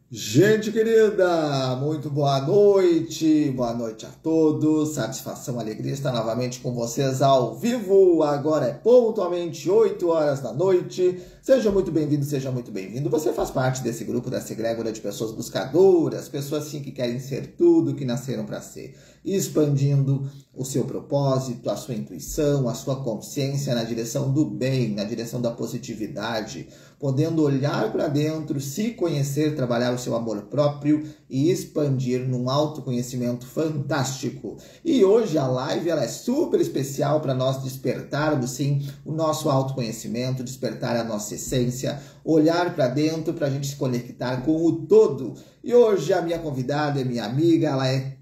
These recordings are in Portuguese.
Gente querida, muito boa noite a todos, satisfação, alegria estar novamente com vocês ao vivo, agora é pontualmente 8 horas da noite, seja muito bem-vindo, seja muito bem-vindo, você faz parte desse grupo, dessa egrégora de pessoas buscadoras, pessoas assim que querem ser tudo que nasceram para ser, expandindo o seu propósito, a sua intuição, a sua consciência na direção do bem, na direção da positividade, podendo olhar para dentro, se conhecer, trabalhar o seu amor próprio e expandir num autoconhecimento fantástico. E hoje a live ela é super especial para nós despertarmos sim o nosso autoconhecimento, despertar a nossa essência, olhar para dentro para a gente se conectar com o todo. E hoje a minha convidada é minha amiga, ela é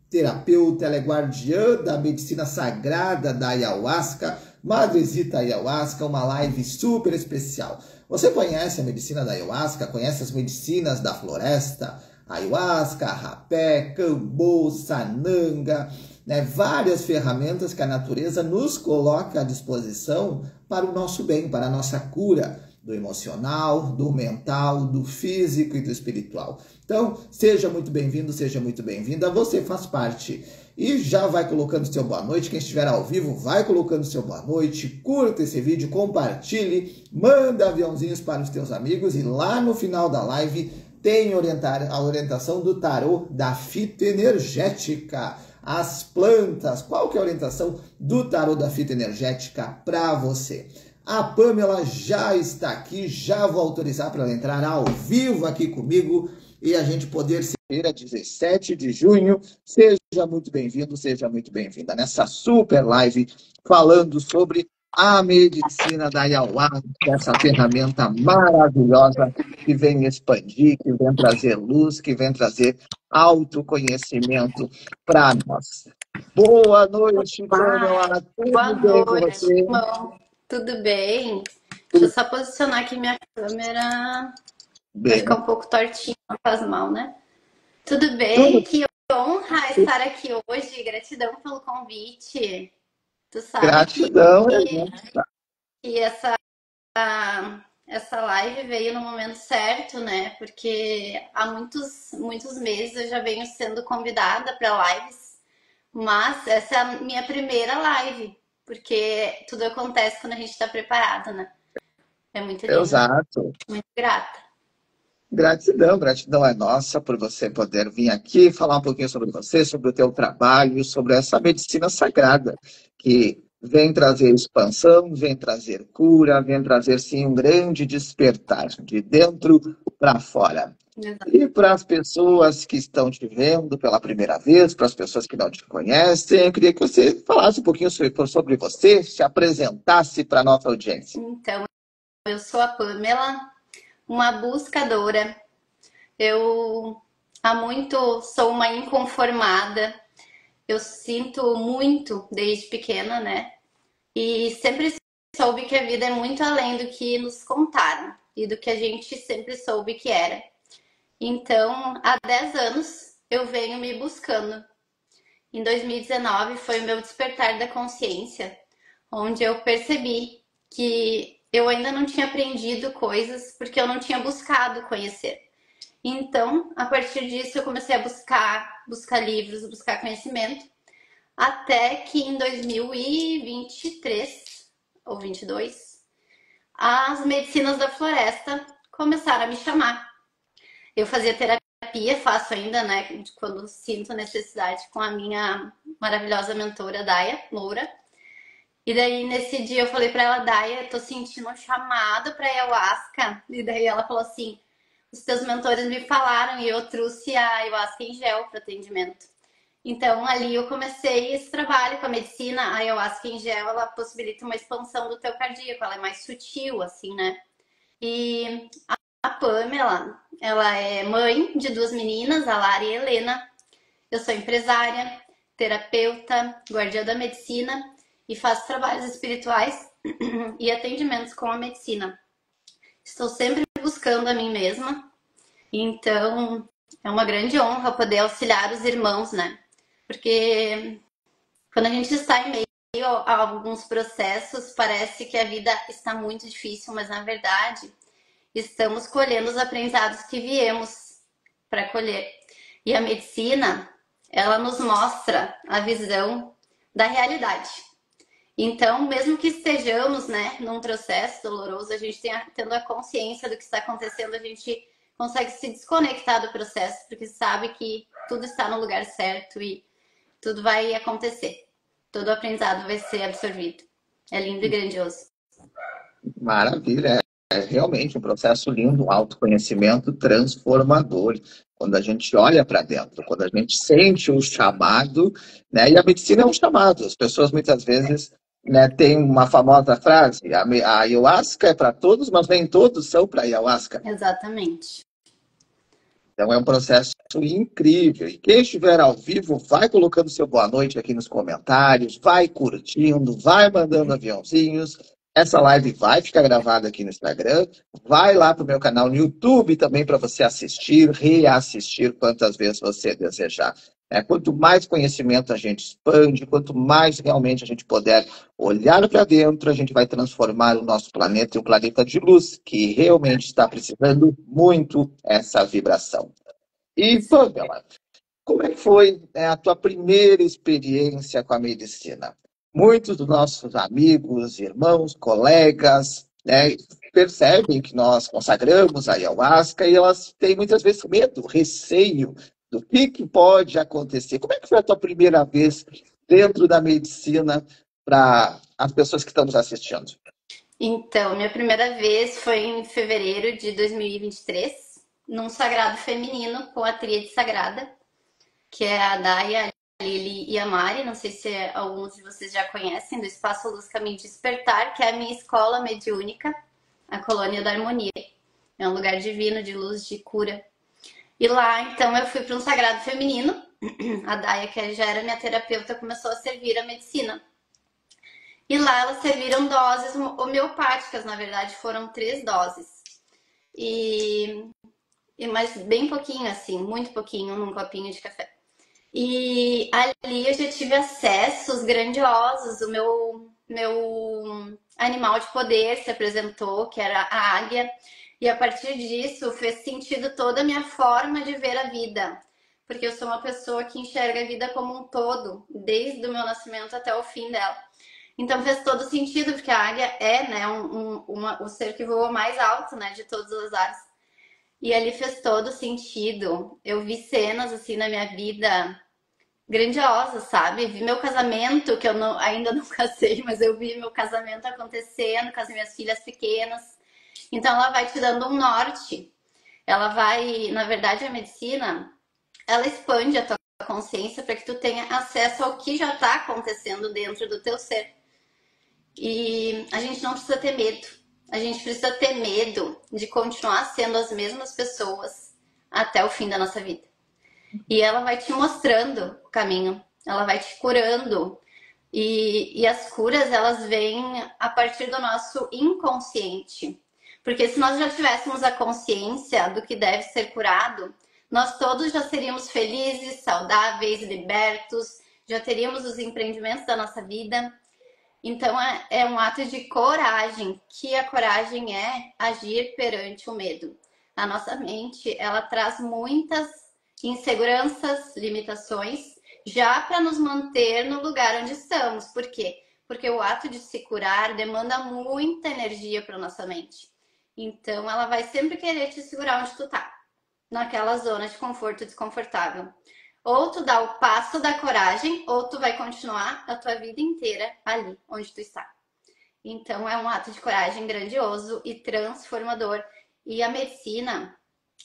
terapeuta, ela é guardiã da medicina sagrada da Ayahuasca, Madrezita Ayahuasca, uma live super especial. Você conhece a medicina da Ayahuasca? Conhece as medicinas da floresta? Ayahuasca, rapé, cambô, sananga, né? Várias ferramentas que a natureza nos coloca à disposição para o nosso bem, para a nossa cura do emocional, do mental, do físico e do espiritual. Então, seja muito bem-vindo, seja muito bem-vinda. Você faz parte. E já vai colocando seu boa noite. Quem estiver ao vivo, vai colocando seu boa noite. Curta esse vídeo, compartilhe, manda aviãozinhos para os teus amigos. E lá no final da live tem a orientação do tarô da fitoenergética. As plantas. Qual que é a orientação do tarô da fitoenergética para você? A Pamela já está aqui, já vou autorizar para ela entrar ao vivo aqui comigo e a gente poder se ver a 17 de junho. Seja muito bem-vindo, seja muito bem-vinda nessa super live falando sobre a medicina da Ayahuasca, essa ferramenta maravilhosa que vem expandir, que vem trazer luz, que vem trazer autoconhecimento para nós. Boa noite, Olá, Pamela. boa Tudo bem com noite, você? irmão. Tudo bem? Deixa eu só posicionar aqui minha câmera. Vai ficar Bem, um pouco tortinho, não faz mal, né? Tudo bem? tudo. Que honra estar aqui hoje. Gratidão pelo convite. Tu sabe Gratidão, Regina. que essa live veio no momento certo, né? Porque há muitos meses eu já venho sendo convidada para lives, mas essa é a minha primeira live, porque tudo acontece quando a gente está preparado, né? É muito lindo, Exato. muito grata. Gratidão, gratidão é nossa por você poder vir aqui falar um pouquinho sobre você, sobre o teu trabalho, sobre essa medicina sagrada que vem trazer expansão, vem trazer cura, vem trazer sim um grande despertar de dentro para fora. E para as pessoas que estão te vendo pela primeira vez, para as pessoas que não te conhecem, eu queria que você falasse um pouquinho sobre você, se apresentasse para a nossa audiência. Então, eu sou a Pamela, uma buscadora. Eu há muito sou uma inconformada. Eu sinto muito desde pequena, né? E sempre soube que a vida é muito além do que nos contaram e do que a gente sempre soube que era. Então, há 10 anos eu venho me buscando. Em 2019 foi o meu despertar da consciência, onde eu percebi que eu ainda não tinha aprendido coisas porque eu não tinha buscado conhecer. Então, a partir disso, eu comecei a buscar livros, buscar conhecimento, até que em 2023 ou 22, as medicinas da floresta começaram a me chamar. Eu fazia terapia, faço ainda, né, quando sinto necessidade, com a minha maravilhosa mentora, Daya Moura. E daí, nesse dia, eu falei pra ela, Daya, tô sentindo um chamado pra ayahuasca. E daí ela falou assim, os teus mentores me falaram e eu trouxe a ayahuasca em gel para atendimento. Então, ali eu comecei esse trabalho com a medicina. A ayahuasca em gel, ela possibilita uma expansão do teu cardíaco, ela é mais sutil, assim, né? E a Pamela, ela é mãe de duas meninas, a Lara e a Helena. Eu sou empresária, terapeuta, guardiã da medicina e faço trabalhos espirituais e atendimentos com a medicina. Estou sempre buscando a mim mesma, então é uma grande honra poder auxiliar os irmãos, né? Porque quando a gente está em meio a alguns processos, parece que a vida está muito difícil, mas na verdade estamos colhendo os aprendizados que viemos. para colher. E a medicina, ela nos mostra a visão da realidade. Então, mesmo que estejamos, né, num processo doloroso, a gente tendo a consciência do que está acontecendo, a gente consegue se desconectar do processo, porque sabe que tudo está no lugar certo e tudo vai acontecer. Todo o aprendizado vai ser absorvido. É lindo e grandioso. Maravilha, é realmente um processo lindo, um autoconhecimento transformador. Quando a gente olha para dentro, quando a gente sente o chamado, né? E a medicina é um chamado. As pessoas muitas vezes, né, têm uma famosa frase: a ayahuasca é para todos, mas nem todos são para ayahuasca. Exatamente. Então é um processo incrível. E quem estiver ao vivo, vai colocando seu boa noite aqui nos comentários, vai curtindo, vai mandando aviãozinhos. Essa live vai ficar gravada aqui no Instagram. Vai lá para o meu canal no YouTube também para você assistir, reassistir quantas vezes você desejar. Quanto mais conhecimento a gente expande, quanto mais realmente a gente puder olhar para dentro, a gente vai transformar o nosso planeta em um planeta de luz, que realmente está precisando muito essa vibração. E, Pamela, como é que foi, né, a tua primeira experiência com a medicina? Muitos dos nossos amigos, irmãos, colegas, né, percebem que nós consagramos a ayahuasca e elas têm muitas vezes medo, receio do que pode acontecer. Como é que foi a tua primeira vez dentro da medicina para as pessoas que estão nos assistindo? Então, minha primeira vez foi em fevereiro de 2023, num sagrado feminino com a tríade sagrada, que é a Daya, a Lili e a Mari. Não sei se alguns de vocês já conhecem, do Espaço Luz Caminho de Despertar, que é a minha escola mediúnica, a Colônia da Harmonia. É um lugar divino de luz, de cura. E lá, então, eu fui para um sagrado feminino. A Daya, que já era minha terapeuta, começou a servir a medicina. E lá elas serviram doses homeopáticas, na verdade, foram 3 doses. Mas bem pouquinho, assim, muito pouquinho, num copinho de café. E ali eu já tive acessos grandiosos. O meu animal de poder se apresentou, que era a águia. E a partir disso fez sentido toda a minha forma de ver a vida. Porque eu sou uma pessoa que enxerga a vida como um todo, desde o meu nascimento até o fim dela. Então fez todo sentido, porque a águia é, né, o ser que voa mais alto, né, de todas as aves. E ali fez todo sentido. Eu vi cenas, assim, na minha vida grandiosas, sabe? Vi meu casamento, que eu ainda não casei, mas eu vi meu casamento acontecendo com as minhas filhas pequenas. Então ela vai te dando um norte. Ela vai, na verdade, a medicina, ela expande a tua consciência para que tu tenha acesso ao que já está acontecendo dentro do teu ser. E a gente não precisa ter medo. A gente precisa ter medo de continuar sendo as mesmas pessoas até o fim da nossa vida. E ela vai te mostrando o caminho, ela vai te curando. E as curas, elas vêm a partir do nosso inconsciente. Porque se nós já tivéssemos a consciência do que deve ser curado, nós todos já seríamos felizes, saudáveis, libertos, já teríamos os empreendimentos da nossa vida. Então é um ato de coragem, que a coragem é agir perante o medo. A nossa mente, ela traz muitas inseguranças, limitações, já para nos manter no lugar onde estamos. Por quê? Porque o ato de se curar demanda muita energia para nossa mente. Então ela vai sempre querer te segurar onde tu tá, naquela zona de conforto desconfortável. Ou tu dá o passo da coragem, ou tu vai continuar a tua vida inteira ali onde tu está. Então é um ato de coragem grandioso e transformador. E a medicina,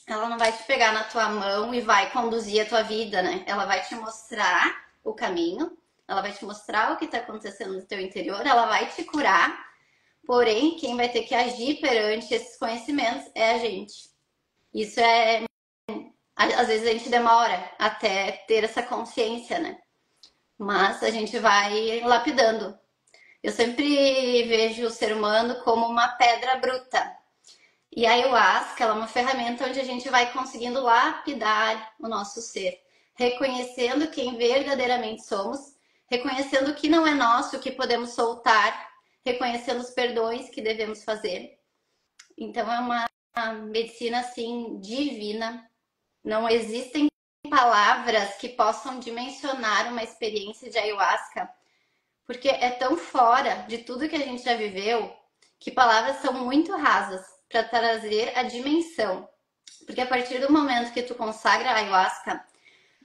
ela não vai te pegar na tua mão e vai conduzir a tua vida, né? Ela vai te mostrar o caminho, ela vai te mostrar o que está acontecendo no teu interior, ela vai te curar. Porém, quem vai ter que agir perante esses conhecimentos é a gente. Isso é... Às vezes a gente demora até ter essa consciência, né? Mas a gente vai lapidando. Eu sempre vejo o ser humano como uma pedra bruta. E a ayahuasca, ela é uma ferramenta onde a gente vai conseguindo lapidar o nosso ser, reconhecendo quem verdadeiramente somos, reconhecendo o que não é nosso, o que podemos soltar, reconhecendo os perdões que devemos fazer. Então é uma medicina assim divina, Não existem palavras que possam dimensionar uma experiência de ayahuasca, porque é tão fora de tudo que a gente já viveu que palavras são muito rasas para trazer a dimensão. Porque a partir do momento que tu consagra a ayahuasca,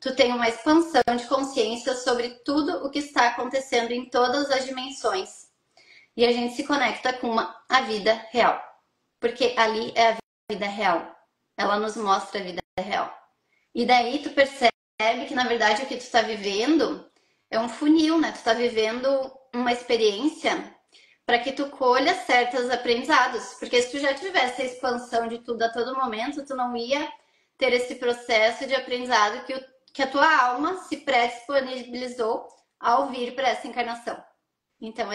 tu tem uma expansão de consciência sobre tudo o que está acontecendo em todas as dimensões. E a gente se conecta com a vida real. Porque ali é a vida real. Ela nos mostra a vida real. E daí tu percebe que, na verdade, o que tu está vivendo é um funil, né? Tu está vivendo uma experiência para que tu colha certos aprendizados. Porque se tu já tivesse a expansão de tudo a todo momento, tu não ia ter esse processo de aprendizado que a tua alma se pré-disponibilizou ao vir para essa encarnação. Então,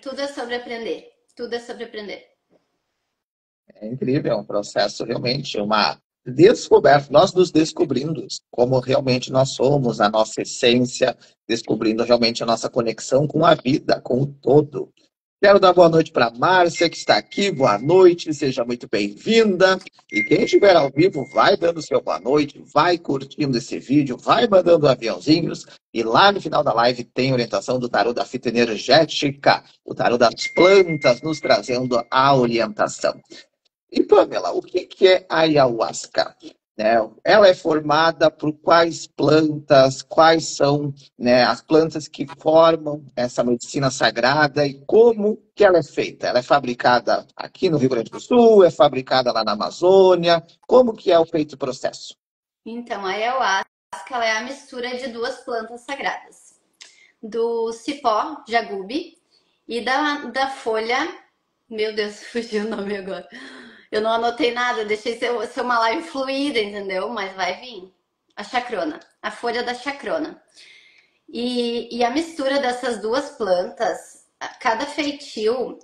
tudo é sobre aprender. Tudo é sobre aprender. É incrível, é um processo realmente, uma descoberta, nós nos descobrindo como realmente nós somos, a nossa essência, descobrindo realmente a nossa conexão com a vida, com o todo. Quero dar boa noite para a Márcia, que está aqui. Boa noite, seja muito bem-vinda. E quem estiver ao vivo, vai dando seu boa noite, vai curtindo esse vídeo, vai mandando aviãozinhos. E lá no final da live tem orientação do tarô da fita energética, o tarô das plantas, nos trazendo a orientação. E, Pamela, o que é a ayahuasca? Ela é formada por quais plantas, quais são, né, as plantas que formam essa medicina sagrada e como que ela é feita? Ela é fabricada aqui no Rio Grande do Sul, é fabricada lá na Amazônia? Como que é o feito o processo? Então, a ayahuasca ela é a mistura de duas plantas sagradas. Do cipó, jagube, e da folha... Meu Deus, fugiu o nome agora. Eu não anotei nada, deixei ser uma live fluida, entendeu? Mas vai vir. A chacrona, a folha da chacrona. E a mistura dessas duas plantas, cada feitio,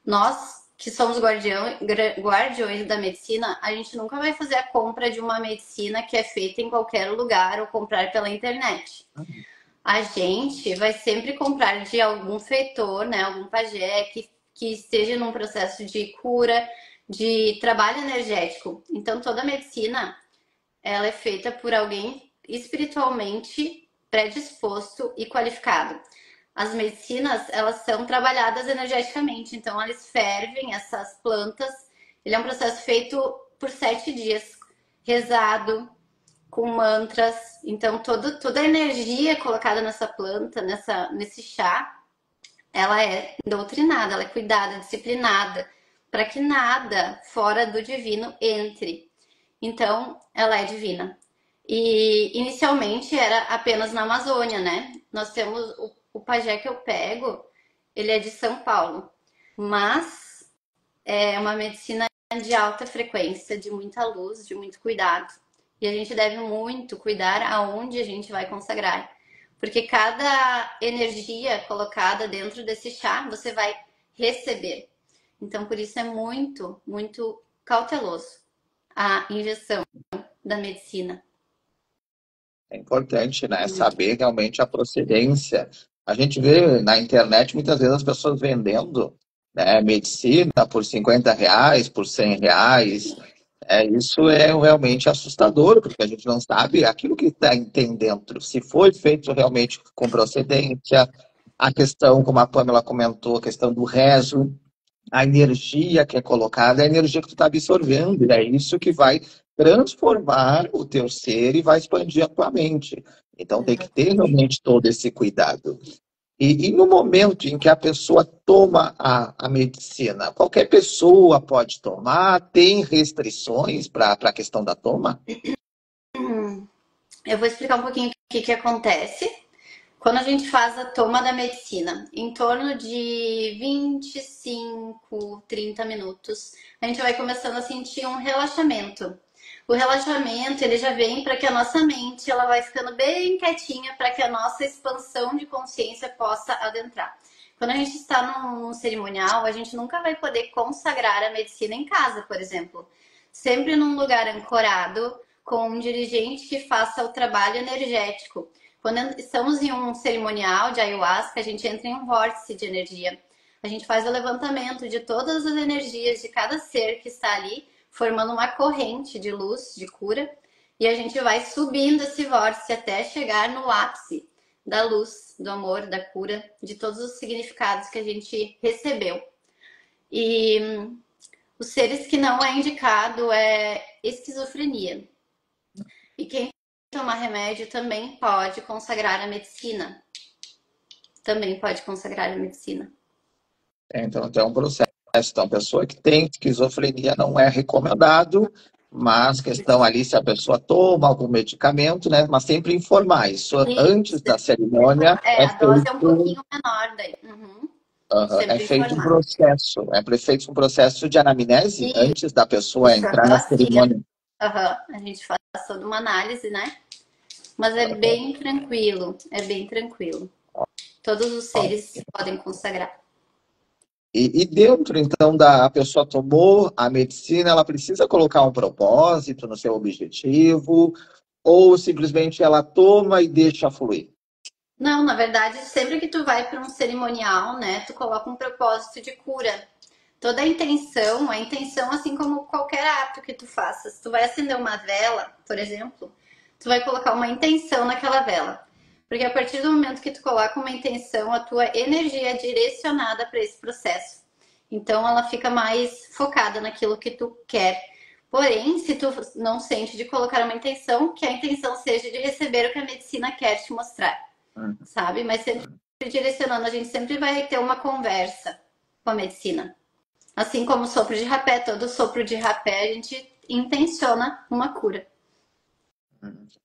nós que somos guardiões da medicina, a gente nunca vai fazer a compra de uma medicina que é feita em qualquer lugar ou comprar pela internet. A gente vai sempre comprar de algum feitor, né, algum pajé que esteja num processo de cura, de trabalho energético. Então, toda a medicina, ela é feita por alguém espiritualmente predisposto e qualificado. As medicinas, elas são trabalhadas energeticamente. Então, eles fervem essas plantas. Ele é um processo feito por 7 dias, rezado, com mantras. Então, toda a energia colocada nessa planta, nesse chá, ela é doutrinada, ela é cuidada, disciplinada, para que nada fora do divino entre. Então, ela é divina. E inicialmente era apenas na Amazônia, né? Nós temos o pajé que eu pego, ele é de São Paulo, mas é uma medicina de alta frequência, de muita luz, de muito cuidado. E a gente deve muito cuidar aonde a gente vai consagrar. Porque cada energia colocada dentro desse chá, você vai receber. Então, por isso é muito, muito cauteloso a injeção da medicina. É importante, né, saber realmente a procedência. A gente vê na internet muitas vezes as pessoas vendendo, né, medicina por R$ 50, por R$ 100. Isso é realmente assustador, porque a gente não sabe aquilo que tem dentro. Se foi feito realmente com procedência, a questão, como a Pamela comentou, a questão do rezo, a energia que é colocada, é a energia que tu está absorvendo, e é isso que vai transformar o teu ser e vai expandir a tua mente. Então tem que ter realmente todo esse cuidado. E no momento em que a pessoa toma a medicina, qualquer pessoa pode tomar? Tem restrições para a questão da toma? Eu vou explicar um pouquinho o que acontece quando a gente faz a toma da medicina. Em torno de 25, 30 minutos, a gente vai começando a sentir um relaxamento. O relaxamento, ele já vem para que a nossa mente ela vai ficando bem quietinha para que a nossa expansão de consciência possa adentrar. Quando a gente está num cerimonial, a gente nunca vai poder consagrar a medicina em casa, por exemplo. Sempre num lugar ancorado, com um dirigente que faça o trabalho energético. Quando estamos em um cerimonial de ayahuasca, a gente entra em um vórtice de energia. A gente faz o levantamento de todas as energias de cada ser que está ali, formando uma corrente de luz, de cura. E a gente vai subindo esse vórtice até chegar no ápice da luz, do amor, da cura, de todos os significados que a gente recebeu. E os seres que não é indicado é esquizofrenia. E quem toma remédio também pode consagrar a medicina. Também pode consagrar a medicina. Então, tem um processo. Então, pessoa que tem esquizofrenia não é recomendado, mas questão ali se a pessoa toma algum medicamento, né? Mas sempre informar. Isso antes da cerimônia É, é a dose é um feito. pouquinho menor daí. É Sempre feito um informar. processo, feito um processo de anamnese antes da pessoa Isso, entrar na sim. cerimônia. A gente faz toda uma análise, né? Mas é bem tranquilo, é bem tranquilo. Todos os seres podem consagrar. E dentro, então, da a pessoa tomou a medicina, ela precisa colocar um propósito no seu objetivo, ou simplesmente ela toma e deixa fluir? Não, na verdade, sempre que tu vai para um cerimonial, né, tu coloca um propósito de cura. Toda a intenção, assim como qualquer ato que tu faça. Se tu vai acender uma vela, por exemplo, tu vai colocar uma intenção naquela vela. Porque a partir do momento que tu coloca uma intenção, a tua energia é direcionada para esse processo. Então ela fica mais focada naquilo que tu quer. Porém, se tu não sente de colocar uma intenção, que a intenção seja de receber o que a medicina quer te mostrar, sabe? Mas sempre direcionando, a gente sempre vai ter uma conversa com a medicina. Assim como o sopro de rapé, todo sopro de rapé a gente intenciona uma cura.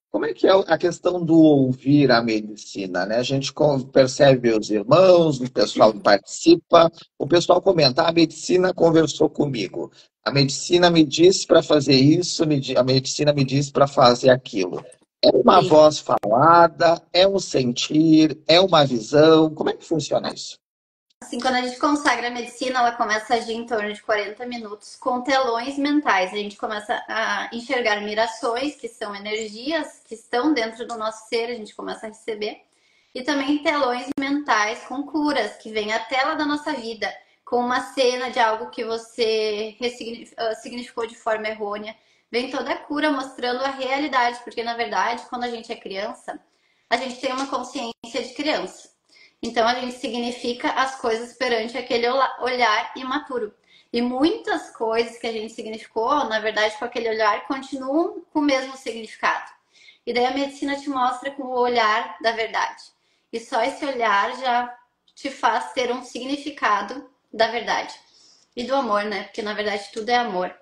Como é que é a questão do ouvir a medicina, né? A gente percebe os irmãos, o pessoal que participa, o pessoal comenta, a medicina conversou comigo, a medicina me disse para fazer isso, a medicina me disse para fazer aquilo. É uma Sim. voz falada, é um sentir, é uma visão, como é que funciona isso? Assim, quando a gente consagra a medicina, ela começa a agir em torno de 40 minutos com telões mentais. A gente começa a enxergar mirações, que são energias que estão dentro do nosso ser, a gente começa a receber. E também telões mentais com curas, que vem a tela da nossa vida, com uma cena de algo que você significou de forma errônea. Vem toda a cura mostrando a realidade, porque na verdade, quando a gente é criança, a gente tem uma consciência de criança. Então a gente significa as coisas perante aquele olhar imaturo. E muitas coisas que a gente significou, na verdade, com aquele olhar, continuam com o mesmo significado. E daí a medicina te mostra com o olhar da verdade. E só esse olhar já te faz ter um significado da verdade. E do amor, né? Porque na verdade tudo é amor.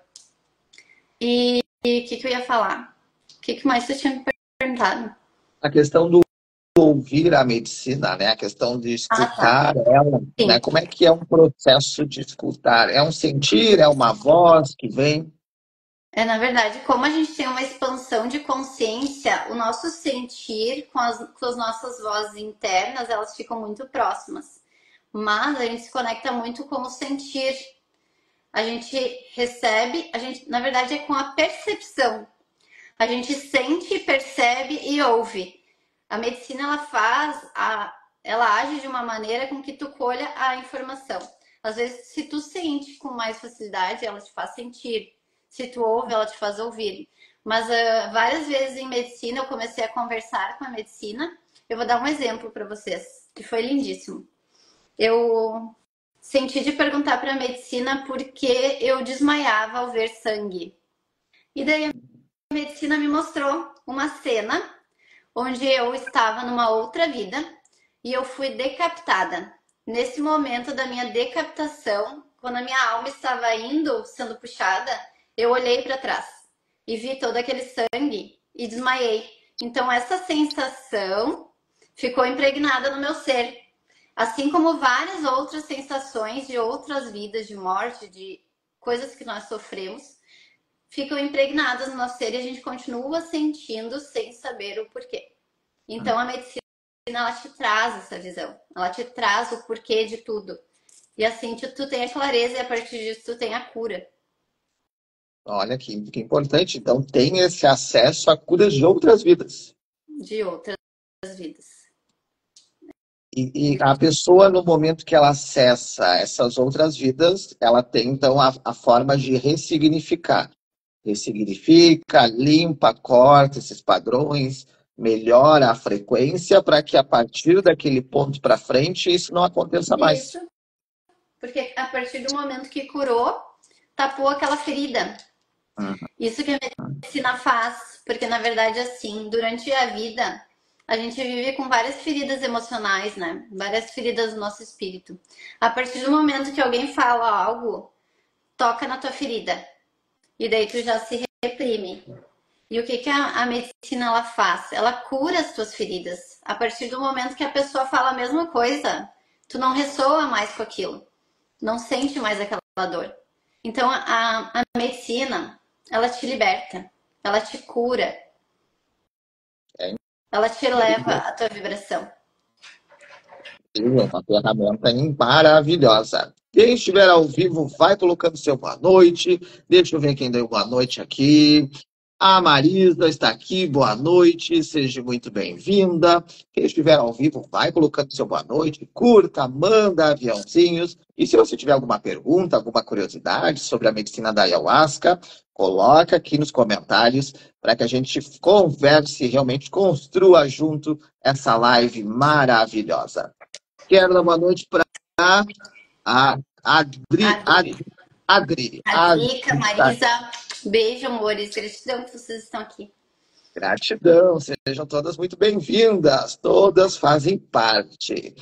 E o que eu ia falar? O que mais você tinha me perguntado? A questão do ouvir a medicina, né? A questão de Ah, tá. escutar ela, né? Sim. Como é que é um processo de escutar? É um sentir, é uma voz que vem? É, na verdade, como a gente tem uma expansão de consciência, o nosso sentir com as nossas vozes internas, elas ficam muito próximas. Mas a gente se conecta muito com o sentir. A gente recebe, na verdade, é com a percepção. A gente sente, percebe e ouve. A medicina, ela age de uma maneira com que tu colha a informação. Às vezes, se tu sente com mais facilidade, ela te faz sentir. Se tu ouve, ela te faz ouvir. Mas várias vezes em medicina eu comecei a conversar com a medicina. Eu vou dar um exemplo para vocês, que foi lindíssimo. Eu senti de perguntar para a medicina por que eu desmaiava ao ver sangue. E daí a medicina me mostrou uma cena onde eu estava numa outra vida e eu fui decapitada. Nesse momento da minha decapitação, quando a minha alma estava indo, sendo puxada, eu olhei para trás e vi todo aquele sangue e desmaiei. Então essa sensação ficou impregnada no meu ser, assim como várias outras sensações de outras vidas, de morte, de coisas que nós sofremos, ficam impregnadas no nosso ser e a gente continua sentindo sem saber o porquê. Então a medicina, ela te traz essa visão, ela te traz o porquê de tudo. E assim tu tem a clareza e a partir disso tu tem a cura. Olha que importante. Então, tem esse acesso a curas de outras vidas. De outras vidas. E a pessoa, no momento que ela acessa essas outras vidas, ela tem, então, a forma de ressignificar. ressignifica, limpa, corta esses padrões, melhora a frequência para que a partir daquele ponto para frente isso não aconteça mais. Isso, porque a partir do momento que curou, tapou aquela ferida. Isso que a medicina faz, porque na verdade, assim, durante a vida, a gente vive com várias feridas emocionais, né? Várias feridas do nosso espírito. A partir do momento que alguém fala algo, toca na tua ferida. E daí tu já se reprime. E o que, que a medicina ela faz? Ela cura as tuas feridas. A partir do momento que a pessoa fala a mesma coisa, tu não ressoa mais com aquilo. Não sente mais aquela dor. Então a medicina, ela te liberta. Ela te cura. Ela te eleva a tua vibração. É uma ferramenta maravilhosa. Quem estiver ao vivo, vai colocando seu boa noite. Deixa eu ver quem deu boa noite aqui. A Marisa está aqui, boa noite, seja muito bem-vinda. Quem estiver ao vivo, vai colocando seu boa noite, curta, manda aviãozinhos. E se você tiver alguma pergunta, alguma curiosidade sobre a medicina da ayahuasca, coloca aqui nos comentários para que a gente converse e realmente construa junto essa live maravilhosa. Quero dar boa noite para a Adri. Drica, Marisa, beijo, amores. Gratidão que vocês estão aqui. Gratidão, sejam todas muito bem-vindas, todas fazem parte.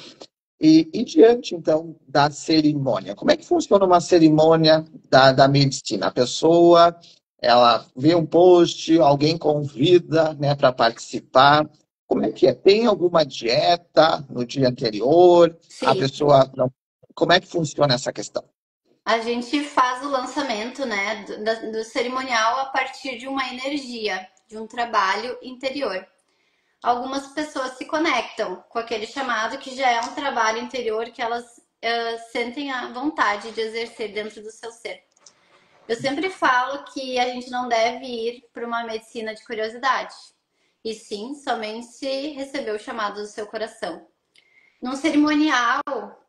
E diante, então, da cerimônia, como é que funciona uma cerimônia da medicina? A pessoa, ela vê um post, alguém convida, né, para participar. Como é que é? Tem alguma dieta no dia anterior? Sim. A pessoa... Não... Como é que funciona essa questão? A gente faz o lançamento, né, do cerimonial a partir de uma energia, de um trabalho interior. Algumas pessoas se conectam com aquele chamado que já é um trabalho interior que elas sentem a vontade de exercer dentro do seu ser. Eu sempre falo que a gente não deve ir para uma medicina de curiosidade, e sim somente se receber o chamado do seu coração. Num cerimonial,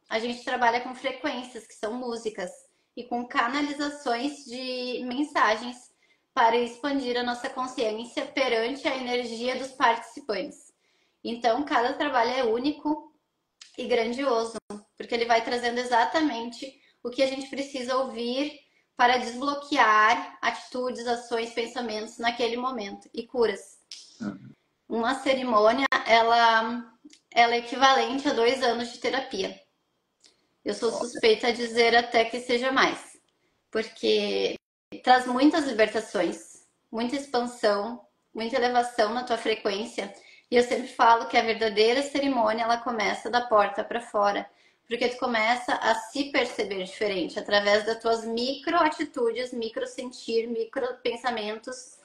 a gente trabalha com frequências, que são músicas, e com canalizações de mensagens para expandir a nossa consciência perante a energia dos participantes. Então, cada trabalho é único e grandioso, porque ele vai trazendo exatamente o que a gente precisa ouvir para desbloquear atitudes, ações, pensamentos naquele momento e curas. Uma cerimônia, ela é equivalente a 2 anos de terapia. Eu sou suspeita a dizer até que seja mais, porque traz muitas libertações, muita expansão, muita elevação na tua frequência. E eu sempre falo que a verdadeira cerimônia, ela começa da porta para fora, porque tu começa a se perceber diferente através das tuas micro atitudes, micro sentir, micro pensamentos.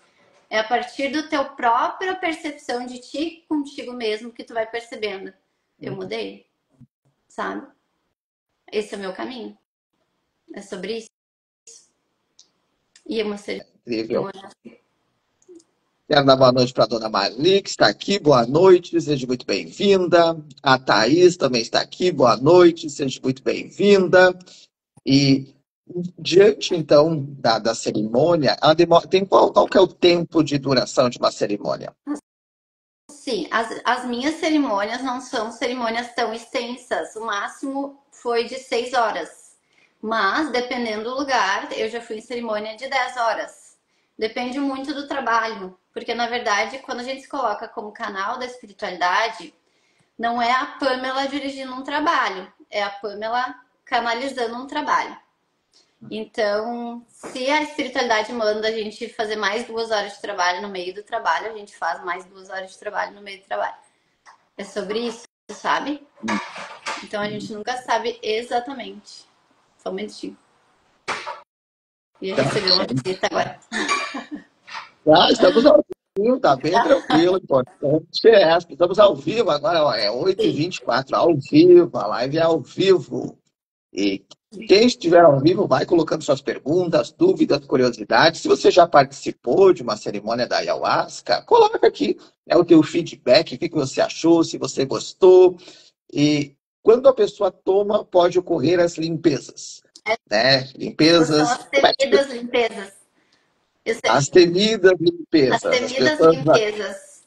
É a partir do teu própria percepção de ti contigo mesmo que tu vai percebendo. Eu mudei, sabe? Esse é o meu caminho. É sobre isso. E é uma cerimônia. Quero dar boa noite para a dona Marli, que está aqui. Boa noite, seja muito bem-vinda. A Thaís também está aqui. Boa noite, seja muito bem-vinda. E diante, então, da cerimônia, ela tem qual que é o tempo de duração de uma cerimônia? Sim, as minhas cerimônias não são cerimônias tão extensas. O máximo foi de 6 horas. Mas, dependendo do lugar, eu já fui em cerimônia de 10 horas. Depende muito do trabalho. Porque, na verdade, quando a gente se coloca como canal da espiritualidade, não é a Pamela dirigindo um trabalho. É a Pamela canalizando um trabalho. Então, se a espiritualidade manda a gente fazer mais 2 horas de trabalho no meio do trabalho, a gente faz mais 2 horas de trabalho no meio do trabalho. É sobre isso, sabe? Então a gente nunca sabe exatamente. Só um minutinho. E receber uma visita agora. Estamos ao vivo, tá bem tranquilo. Importante é essa. Estamos ao vivo agora, ó, é 8h24, ao vivo, a live é ao vivo. E quem estiver ao vivo vai colocando suas perguntas, dúvidas, curiosidades. Se você já participou de uma cerimônia da ayahuasca, coloca aqui, né, o teu feedback, o que você achou, se você gostou. E quando a pessoa toma, pode ocorrer as limpezas. Né? Limpezas. São as devidas limpezas. As temidas As limpezas. As temidas pessoas. limpezas.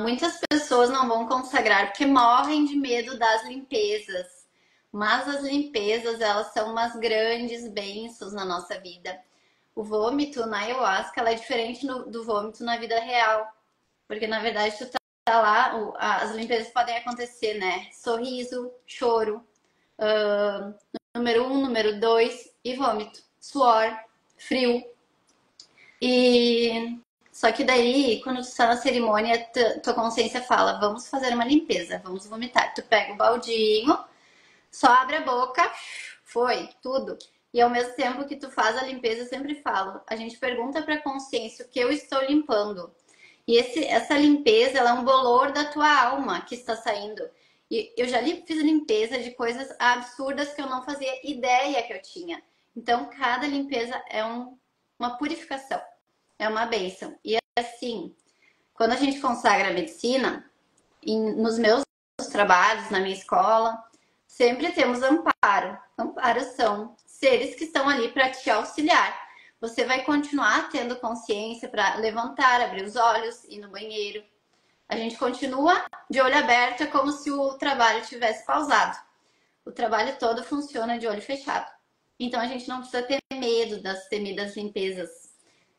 Muitas pessoas não vão consagrar porque morrem de medo das limpezas. Mas as limpezas, elas são umas grandes bênçãos na nossa vida. O vômito na ayahuasca, ela é diferente do vômito na vida real. Porque, na verdade, tu tá lá, as limpezas podem acontecer, né? Sorriso, choro, número 1, número 2 e vômito. Suor, frio. E só que daí, quando tu tá na cerimônia, tua consciência fala, vamos fazer uma limpeza, vamos vomitar. Tu pega o baldinho, só abre a boca, foi, tudo. E ao mesmo tempo que tu faz a limpeza, eu sempre falo, a gente pergunta pra consciência o que eu estou limpando. E essa limpeza, ela é um bolor da tua alma que está saindo. E eu já fiz limpeza de coisas absurdas que eu não fazia ideia que eu tinha. Então, cada limpeza é uma purificação, é uma bênção. E assim, quando a gente consagra a medicina, nos meus trabalhos, na minha escola, sempre temos amparo. Amparo são seres que estão ali para te auxiliar. Você vai continuar tendo consciência para levantar, abrir os olhos, ir no banheiro. A gente continua de olho aberto, é como se o trabalho tivesse pausado. O trabalho todo funciona de olho fechado. Então a gente não precisa ter medo das temidas limpezas.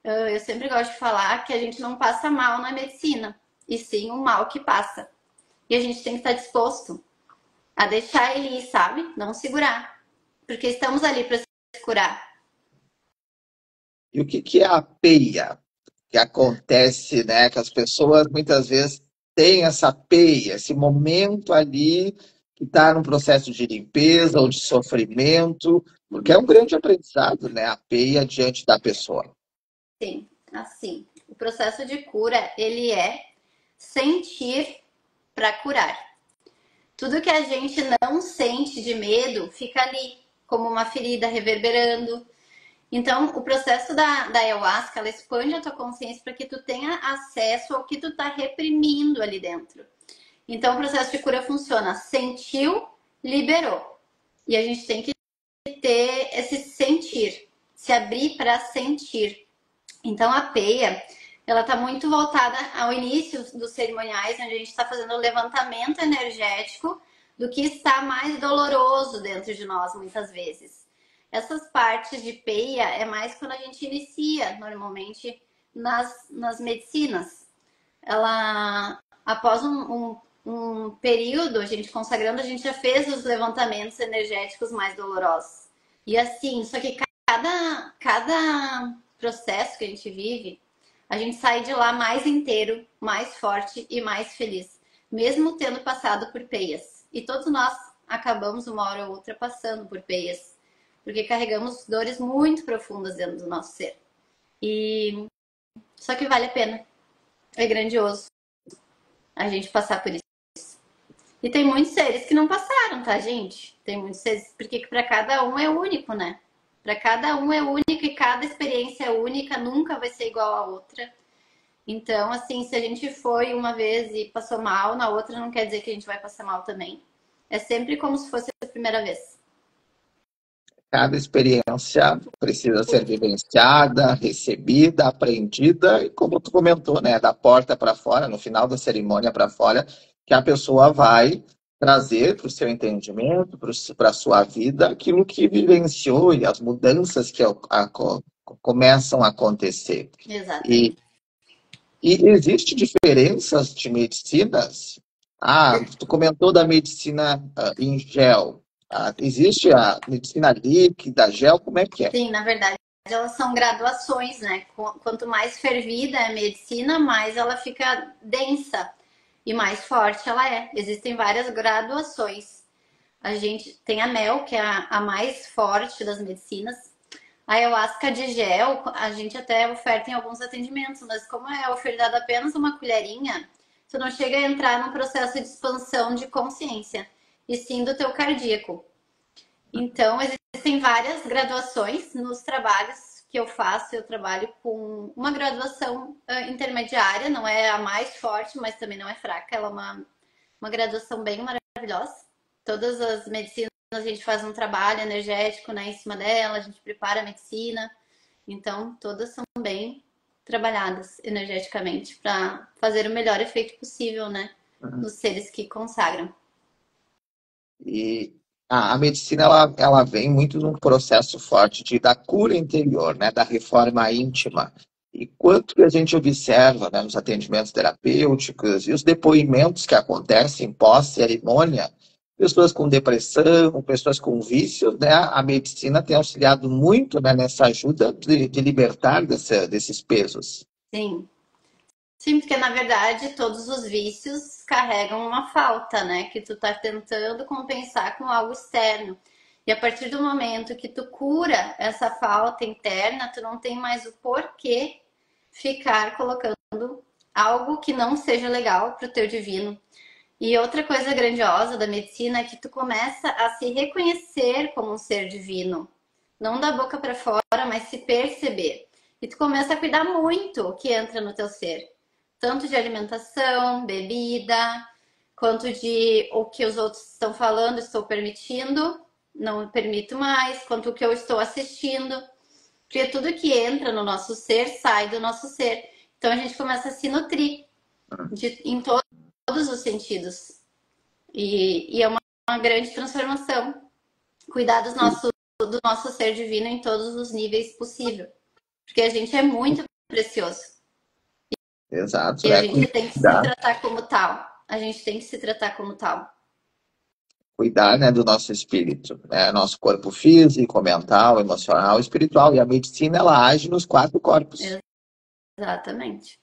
Eu sempre gosto de falar que a gente não passa mal na medicina, e sim o mal que passa. E a gente tem que estar disposto a deixar ele ir, sabe? Não segurar. Porque estamos ali para se curar. E o que é a peia? Que acontece, né? Que as pessoas muitas vezes têm essa peia, esse momento ali que está num processo de limpeza ou de sofrimento, porque é um grande aprendizado, né? A peia diante da pessoa. Sim, assim. O processo de cura, ele é sentir para curar. Tudo que a gente não sente de medo fica ali, como uma ferida reverberando. Então, o processo da ayahuasca, ela expande a tua consciência para que tu tenha acesso ao que tu tá reprimindo ali dentro. Então, o processo de cura funciona. Sentiu, liberou. E a gente tem que ter esse sentir, se abrir para sentir. Então, a peia, ela está muito voltada ao início dos cerimoniais, onde a gente está fazendo o levantamento energético do que está mais doloroso dentro de nós, muitas vezes. Essas partes de peia é mais quando a gente inicia, normalmente, nas medicinas. Ela, após um período, a gente consagrando, a gente já fez os levantamentos energéticos mais dolorosos. E assim, só que cada processo que a gente vive, a gente sai de lá mais inteiro, mais forte e mais feliz, mesmo tendo passado por peias. E todos nós acabamos uma hora ou outra passando por peias, porque carregamos dores muito profundas dentro do nosso ser. E só que vale a pena. É grandioso a gente passar por isso. E tem muitos seres que não passaram, tá, gente? Tem muitos seres, porque para cada um é único, né? Para cada um é único e cada experiência é única, nunca vai ser igual a outra. Então, assim, se a gente foi uma vez e passou mal, na outra não quer dizer que a gente vai passar mal também. É sempre como se fosse a primeira vez. Cada experiência precisa ser vivenciada, recebida, aprendida, e como tu comentou, né, da porta para fora, no final da cerimônia para fora, que a pessoa vai trazer para o seu entendimento, para a sua vida, aquilo que vivenciou e as mudanças que começam a acontecer. Exatamente. E, e existe diferenças de medicinas? Tu comentou da medicina em gel. Existe a medicina líquida, gel, como é que é? Sim, na verdade, elas são graduações, né? Quanto mais fervida é a medicina, mais ela fica densa e mais forte ela é. Existem várias graduações. A gente tem a mel, que é a mais forte das medicinas. A ayahuasca de gel, a gente até oferta em alguns atendimentos, mas como é ofertada apenas uma colherinha, tu não chega a entrar num processo de expansão de consciência, e sim do teu cardíaco. Então, existem várias graduações nos trabalhos que eu faço. Eu trabalho com uma graduação intermediária, não é a mais forte, mas também não é fraca. Ela é uma graduação bem maravilhosa. Todas as medicinas, a gente faz um trabalho energético, né, em cima dela, a gente prepara a medicina. Então, todas são bem trabalhadas energeticamente para fazer o melhor efeito possível, né? Nos seres que consagram. E a medicina ela vem muito num processo forte da cura interior, né, da reforma íntima. E quanto que a gente observa, né, nos atendimentos terapêuticos e os depoimentos que acontecem pós-cerimônia, pessoas com depressão, pessoas com vícios, né, a medicina tem auxiliado muito, né, nessa ajuda de libertar desses pesos. Sim. Sim, porque na verdade todos os vícios carregam uma falta, né? Que tu tá tentando compensar com algo externo. E a partir do momento que tu cura essa falta interna, tu não tem mais o porquê ficar colocando algo que não seja legal pro teu divino. E outra coisa grandiosa da medicina é que tu começa a se reconhecer como um ser divino. Não da boca para fora, mas se perceber. E tu começa a cuidar muito o que entra no teu ser. Tanto de alimentação, bebida, quanto de o que os outros estão falando, estou permitindo, não permito mais, quanto o que eu estou assistindo. Porque tudo que entra no nosso ser sai do nosso ser. Então a gente começa a se nutrir em todos os sentidos. E é uma grande transformação. Cuidar do nosso ser divino em todos os níveis possível. Porque a gente é muito precioso. Exato, E a né? gente tem que se tratar como tal. A gente tem que se tratar como tal. Cuidar, né, do nosso espírito, né? Nosso corpo físico, mental, emocional, espiritual. E a medicina, ela age nos quatro corpos. Exatamente.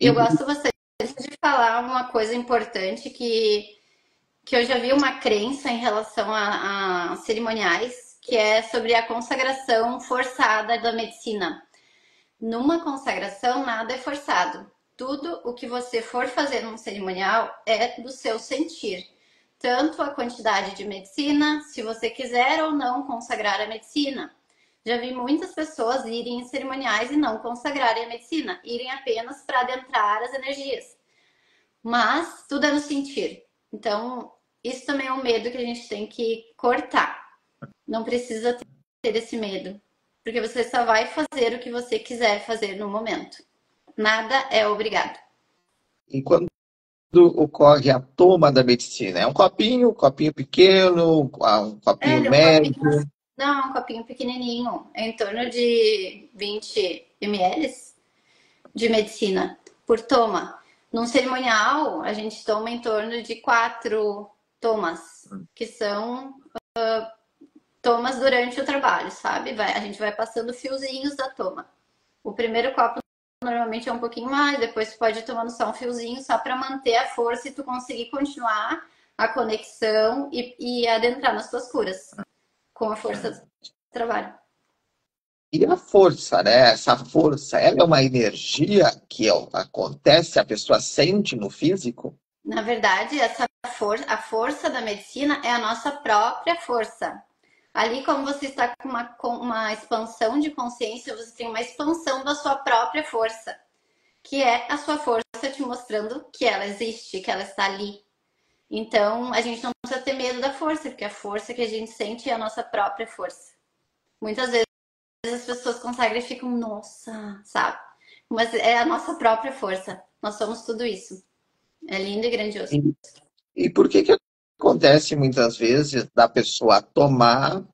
E E, eu gosto bastante de falar uma coisa importante que eu já vi uma crença em relação a cerimoniais, que é sobre a consagração forçada da medicina. Numa consagração, nada é forçado. Tudo o que você for fazer num cerimonial é do seu sentir. Tanto a quantidade de medicina, se você quiser ou não consagrar a medicina. Já vi muitas pessoas irem em cerimoniais e não consagrarem a medicina, irem apenas para adentrar as energias. Mas tudo é no sentir. Então, isso também é um medo que a gente tem que cortar. Não precisa ter esse medo, porque você só vai fazer o que você quiser fazer no momento. Nada é obrigado. e quando ocorre a toma da medicina? É um copinho pequeno, um É, copinho ele é um copinho, médio. não, um copinho pequenininho, é em torno de 20 ml de medicina por toma. Num cerimonial, a gente toma em torno de 4 tomas, que são tomas durante o trabalho, sabe? A gente vai passando fiozinhos da toma. O primeiro copo normalmente é um pouquinho mais, depois tu pode ir tomando só um fiozinho, só para manter a força e tu conseguir continuar a conexão e adentrar nas tuas curas com a força do trabalho. E a força, né? Essa força, ela é uma energia que acontece, a pessoa sente no físico. Na verdade, a força da medicina é a nossa própria força. Ali, como você está com uma expansão de consciência, você tem uma expansão da sua própria força, que é a sua força te mostrando que ela existe, que ela está ali. Então, a gente não precisa ter medo da força, porque a força que a gente sente é a nossa própria força. Muitas vezes as pessoas consagram e ficam, nossa, sabe? Mas é a nossa própria força. Nós somos tudo isso. É lindo e grandioso. E, e por que acontece muitas vezes da pessoa tomar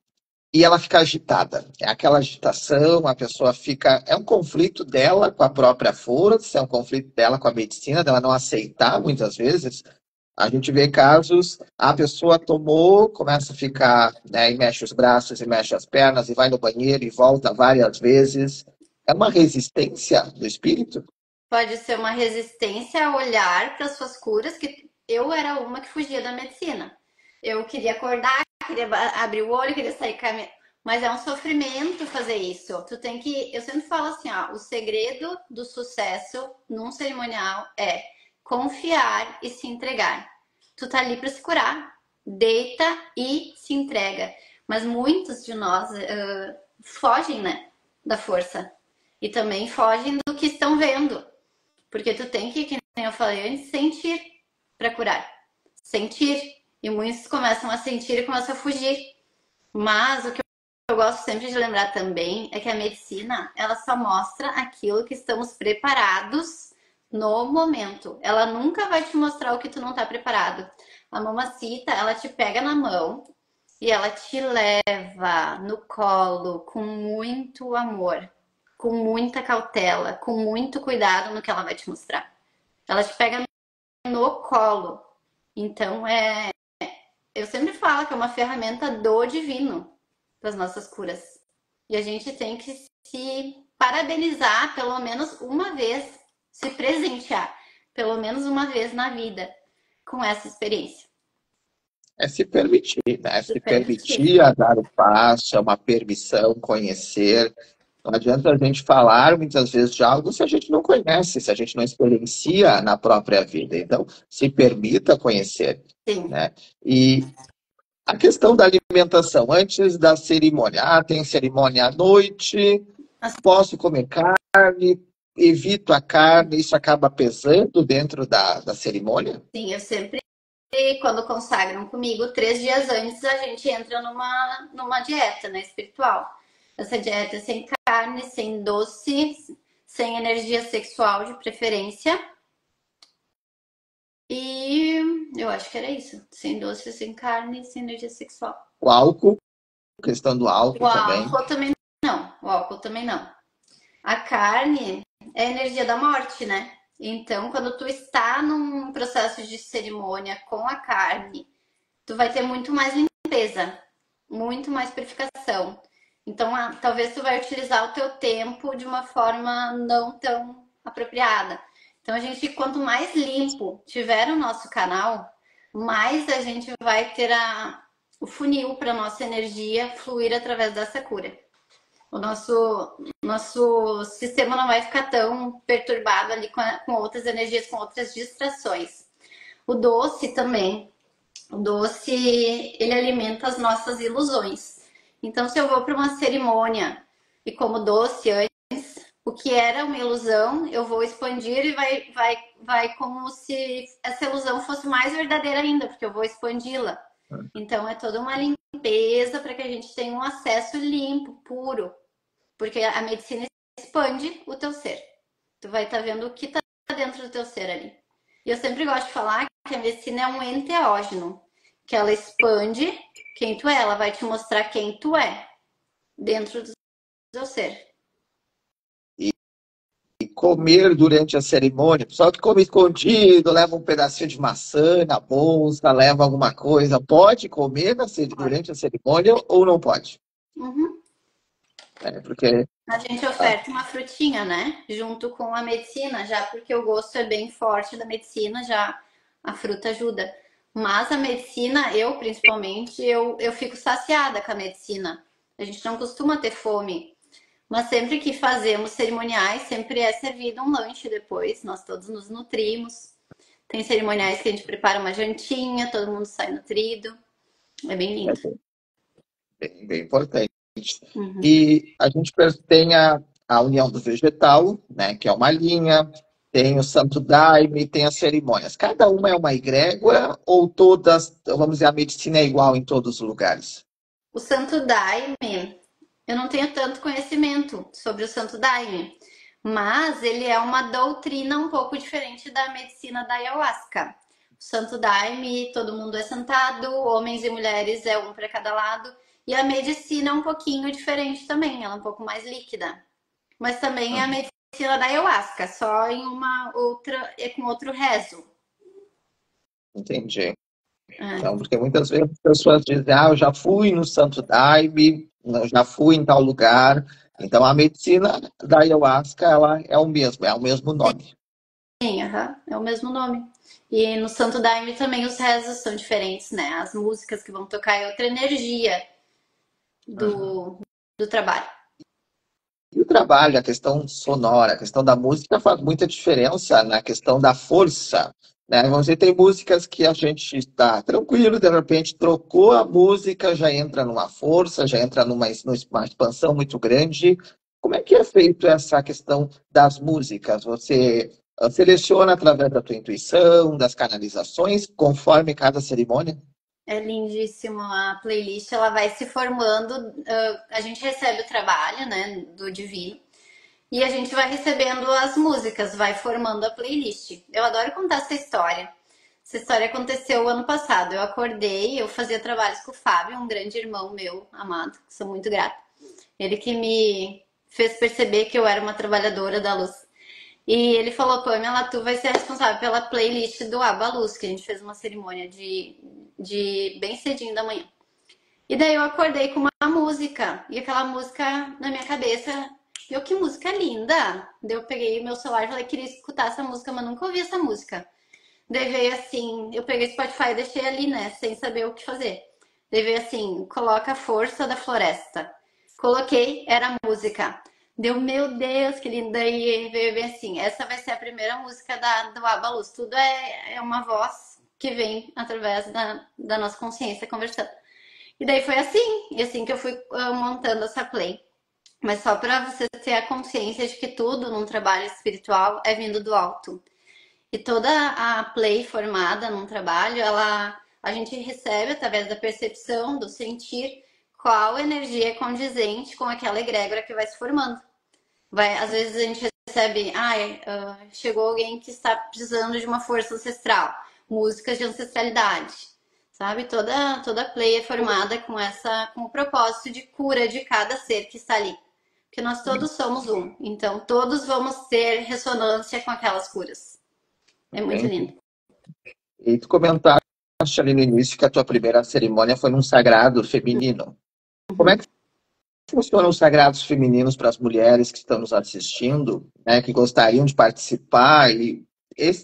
e ela fica agitada? É aquela agitação, a pessoa fica. É um conflito dela com a própria força, é um conflito dela com a medicina, dela não aceitar muitas vezes. A gente vê casos, a pessoa tomou, começa a ficar, né, e mexe os braços, e mexe as pernas, e vai no banheiro e volta várias vezes. É uma resistência do espírito? Pode ser uma resistência a olhar para suas curas, que eu era uma que fugia da medicina. Eu queria acordar, queria abrir o olho, queria sair caminhando. Mas é um sofrimento fazer isso. Tu tem que. Eu sempre falo assim, ó, o segredo do sucesso num cerimonial é confiar e se entregar. Tu tá ali para se curar. Deita e se entrega. Mas muitos de nós fogem, né, da força. E também fogem do que estão vendo. Porque tu tem que nem eu falei antes, sentir para curar. Sentir. E muitos começam a sentir e começam a fugir. Mas o que eu gosto sempre de lembrar também é que a medicina, ela só mostra aquilo que estamos preparados no momento. Ela nunca vai te mostrar o que tu não tá preparado. A mamacita, ela te pega na mão e ela te leva no colo com muito amor, com muita cautela, com muito cuidado no que ela vai te mostrar. Ela te pega no colo. Então, eu sempre falo que é uma ferramenta do divino para as nossas curas. E a gente tem que se parabenizar pelo menos uma vez, se presentear pelo menos uma vez na vida com essa experiência. É se permitir, né? Se Se permitir. permitir a dar o passo, é uma permissão, conhecer. Não adianta a gente falar muitas vezes de algo se a gente não conhece, se a gente não experiencia na própria vida. Então, se permita conhecer, Sim. né? E a questão da alimentação, antes da cerimônia. Ah, tem cerimônia à noite, posso comer carne, evito a carne, isso acaba pesando dentro da cerimônia? Sim, eu sempre, quando consagram comigo, 3 dias antes a gente entra numa dieta, né, espiritual. Essa dieta é sem carne, sem doce, sem energia sexual de preferência. E eu acho que era isso. Sem doce, sem carne, sem energia sexual. O álcool, questão do O álcool também. álcool também não. O álcool também não. A carne é a energia da morte, né? Então, quando tu está num processo de cerimônia com a carne, tu vai ter muito mais limpeza, muito mais purificação. Então, talvez tu vai utilizar o teu tempo de uma forma não tão apropriada. Então, a gente, quanto mais limpo tiver o nosso canal, mais a gente vai ter o funil para nossa energia fluir através dessa cura. O nosso sistema não vai ficar tão perturbado ali com outras energias, com outras distrações. O doce também. O doce, ele alimenta as nossas ilusões. Então, se eu vou para uma cerimônia e como doce antes, o que era uma ilusão, eu vou expandir e vai como se essa ilusão fosse mais verdadeira ainda, porque eu vou expandi-la. Então, é toda uma limpeza para que a gente tenha um acesso limpo, puro. Porque a medicina expande o teu ser. Tu vai estar vendo o que está dentro do teu ser ali. E eu sempre gosto de falar que a medicina é um enteógeno, que ela expande quem tu é, ela vai te mostrar quem tu é dentro do teu ser. E comer durante a cerimônia, o pessoal que come escondido, leva um pedacinho de maçã na bolsa, leva alguma coisa, pode comer durante a cerimônia ou não pode? Uhum. Porque a gente oferta uma frutinha, né? Junto com a medicina, já porque o gosto é bem forte da medicina, já a fruta ajuda. Mas a medicina, eu principalmente, eu fico saciada com a medicina. A gente não costuma ter fome. Mas sempre que fazemos cerimoniais, sempre é servido um lanche depois. Nós todos nos nutrimos. Tem cerimoniais que a gente prepara uma jantinha, todo mundo sai nutrido. É bem lindo. bem importante. Uhum. E a gente tem a união do vegetal, né, que é uma linha, tem o santo daime, tem as cerimônias. Cada uma é uma egrégora ou todas, vamos dizer, a medicina é igual em todos os lugares? O santo daime, eu não tenho tanto conhecimento sobre o santo daime, mas ele é uma doutrina um pouco diferente da medicina da ayahuasca. O santo daime, todo mundo é sentado, homens e mulheres é um para cada lado, e a medicina é um pouquinho diferente também, ela é um pouco mais líquida. Mas também é a medicina da ayahuasca, só em uma outra, com outro rezo. Entendi. Então, porque muitas vezes as pessoas dizem, eu já fui no santo daime, já fui em tal lugar. Então, a medicina da ayahuasca, ela é o mesmo nome. Sim, é o mesmo nome. E no Santo Daime também os rezos são diferentes, né? As músicas que vão tocar é outra energia do trabalho. E o trabalho, a questão sonora, a questão da música faz muita diferença na questão da força, né? Vamos dizer, tem músicas que a gente está tranquilo, de repente trocou a música, já entra numa força, já entra numa expansão muito grande. Como é que é feito essa questão das músicas? Você seleciona através da tua intuição, das canalizações, conforme cada cerimônia? É lindíssimo a playlist, ela vai se formando. A gente recebe o trabalho, né, do Divino, e a gente vai recebendo as músicas, vai formando a playlist. Eu adoro contar essa história. Essa história aconteceu ano passado. Eu acordei, eu fazia trabalhos com o Fábio, um grande irmão meu, amado, que sou muito grata. Ele que me fez perceber que eu era uma trabalhadora da luz. E ele falou, Pamela, tu vai ser responsável pela playlist do Abaluz, que a gente fez uma cerimônia de bem cedinho da manhã. E daí eu acordei com uma música, e aquela música na minha cabeça, eu, que música linda! Daí eu peguei meu celular e falei, queria escutar essa música, mas nunca ouvi essa música. Daí veio assim, eu peguei o Spotify e deixei ali, né, sem saber o que fazer. Daí veio assim, coloca a força da floresta. Coloquei, era a música. Deu, meu Deus, que linda. E veio bem assim, essa vai ser a primeira música do Abaluz. Tudo é uma voz que vem através da nossa consciência conversando. E daí foi assim, e assim que eu fui montando essa play. Mas só para você ter a consciência de que tudo num trabalho espiritual é vindo do alto. E toda a play formada num trabalho, a gente recebe através da percepção, do sentir, qual energia é condizente com aquela egrégora que vai se formando. Às vezes a gente recebe, chegou alguém que está precisando de uma força ancestral, músicas de ancestralidade, sabe? Toda play é formada com o propósito de cura de cada ser que está ali. Porque nós todos somos um, então todos vamos ter ressonância com aquelas curas. É muito Entende? lindo. E tu comentaste ali no início que a tua primeira cerimônia foi num sagrado feminino. Como é Uhum. que funcionam os sagrados femininos para as mulheres que estão nos assistindo, né, que gostariam de participar? E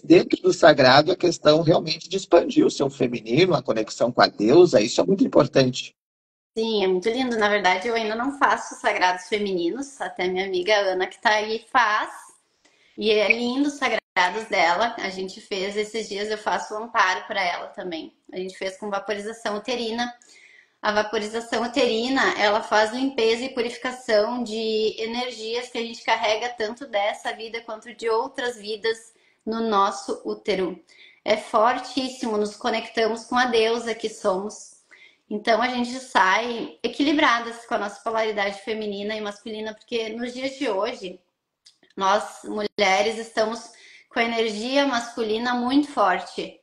dentro do sagrado, a questão realmente de expandir o seu feminino, a conexão com a deusa, isso é muito importante. Sim, é muito lindo. Na verdade, eu ainda não faço sagrados femininos, até minha amiga Ana, que tá aí, faz. E é lindo os sagrados dela. A gente fez esses dias, eu faço um amparo para ela também. A gente fez com vaporização uterina. A vaporização uterina, ela faz limpeza e purificação de energias que a gente carrega tanto dessa vida quanto de outras vidas no nosso útero. É fortíssimo, nos conectamos com a deusa que somos. Então a gente sai equilibradas com a nossa polaridade feminina e masculina, porque nos dias de hoje, nós mulheres estamos com a energia masculina muito forte.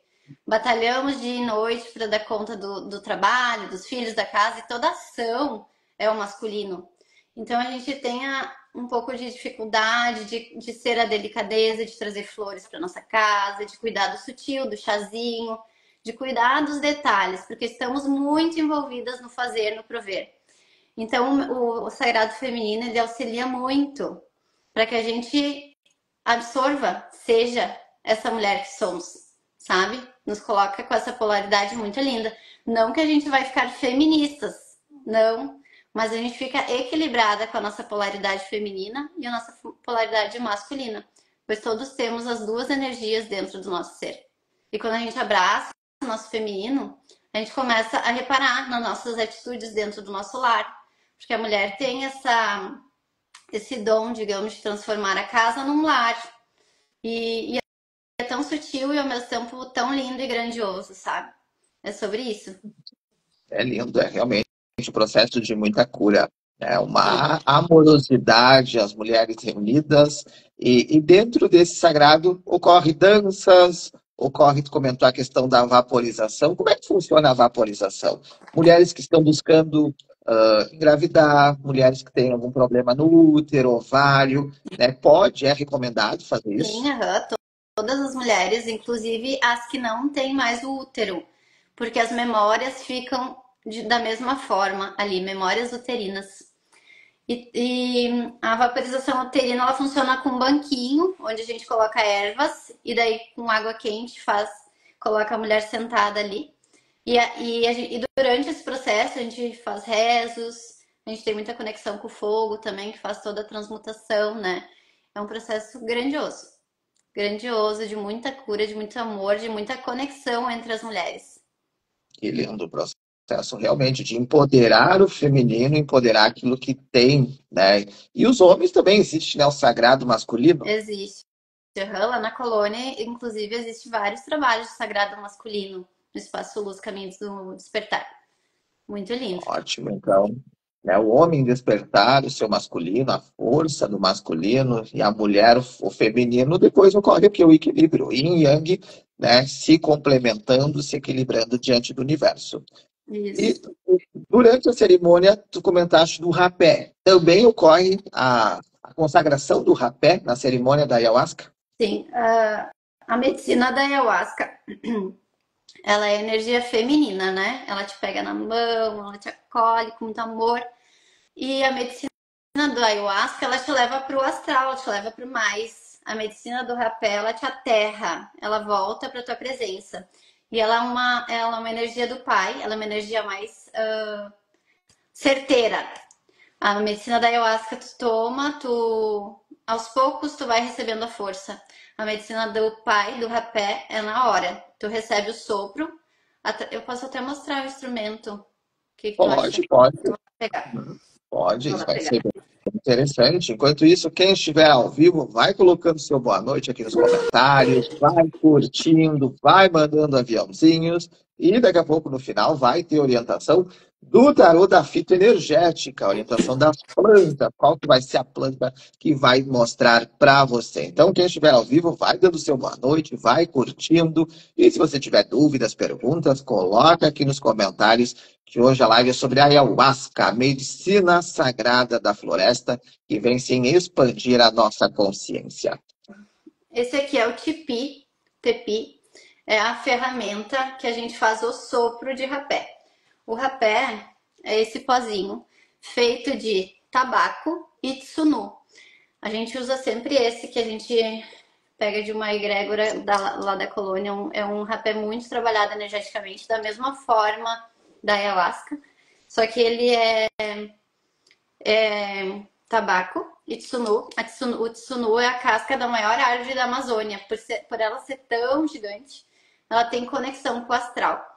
Batalhamos dia e noite para dar conta do trabalho, dos filhos, da casa, e toda ação é o masculino. Então a gente tem um pouco de dificuldade de ser a delicadeza, de trazer flores para nossa casa, de cuidar do sutil, do chazinho, de cuidar dos detalhes, porque estamos muito envolvidas no fazer, no prover. Então o sagrado feminino ele auxilia muito para que a gente absorva, seja essa mulher que somos, sabe? Nos coloca com essa polaridade muito linda. Não que a gente vai ficar feministas, não, mas a gente fica equilibrada com a nossa polaridade feminina e a nossa polaridade masculina, pois todos temos as duas energias dentro do nosso ser. E quando a gente abraça o nosso feminino, a gente começa a reparar nas nossas atitudes dentro do nosso lar, porque a mulher tem esse dom, digamos, de transformar a casa num lar. E é tão sutil e ao mesmo tempo tão lindo e grandioso, sabe? É sobre isso. É lindo, é realmente um processo de muita cura. É Sim. uma amorosidade, as mulheres reunidas, e dentro desse sagrado ocorre danças, ocorre, tu comentou a questão da vaporização. Como é que funciona a vaporização? Mulheres que estão buscando engravidar, mulheres que têm algum problema no útero, ovário, né? É recomendado fazer Sim, isso? aham, todas as mulheres, inclusive as que não têm mais o útero, porque as memórias ficam da mesma forma ali, memórias uterinas. E a vaporização uterina ela funciona com um banquinho, onde a gente coloca ervas, e daí com água quente coloca a mulher sentada ali. E durante esse processo a gente faz rezos, a gente tem muita conexão com o fogo também, que faz toda a transmutação, né? É um processo grandioso. Grandioso, de muita cura, de muito amor, de muita conexão entre as mulheres. Que lindo processo realmente de empoderar o feminino, empoderar aquilo que tem, né? E os homens também, existe, né, o sagrado masculino. Existe. Lá na colônia, inclusive, existe vários trabalhos de sagrado masculino. no Espaço Luz Caminhos do Despertar. Muito lindo. Ótimo, então. Né, o homem despertar o seu masculino, a força do masculino, e a mulher, o feminino, depois ocorre o que? O equilíbrio. Yin e Yang, né, se complementando, se equilibrando diante do universo. E Isso. durante a cerimônia, tu comentaste do rapé. Também ocorre a consagração do rapé na cerimônia da ayahuasca? Sim, a medicina da ayahuasca, ela é energia feminina, né? Ela te pega na mão, ela te acolhe com muito amor. E a medicina do ayahuasca, ela te leva para o astral, te leva para o mais. A medicina do rapé, ela te aterra, ela volta para tua presença. E ela é uma energia do pai, ela é uma energia mais certeira. A medicina da ayahuasca tu toma, aos poucos tu vai recebendo a força. A medicina do pai, do rapé, é na hora. Tu recebe o sopro. Eu posso até mostrar o instrumento. O que tu acha? Pode, pode. Vou pegar. Pode, Vou isso lá vai pegar. ser bem interessante. Enquanto isso, quem estiver ao vivo, vai colocando seu boa noite aqui nos comentários, vai curtindo, vai mandando aviãozinhos e daqui a pouco, no final, vai ter orientação do tarô da fita energética, orientação das plantas, qual que vai ser a planta que vai mostrar para você. Então, quem estiver ao vivo, vai dando seu boa noite, vai curtindo e se você tiver dúvidas, perguntas, coloca aqui nos comentários que hoje a live é sobre a ayahuasca, a medicina sagrada da floresta, que vem sim expandir a nossa consciência. Esse aqui é o tepi, é a ferramenta que a gente faz o sopro de rapé. O rapé é esse pozinho feito de tabaco e tsunu. A gente usa sempre esse que a gente pega de uma egrégora lá da colônia. É um rapé muito trabalhado energeticamente, da mesma forma da ayahuasca. Só que ele é tabaco e tsunu. O tsunu é a casca da maior árvore da Amazônia. Por ela ser tão gigante, ela tem conexão com o astral.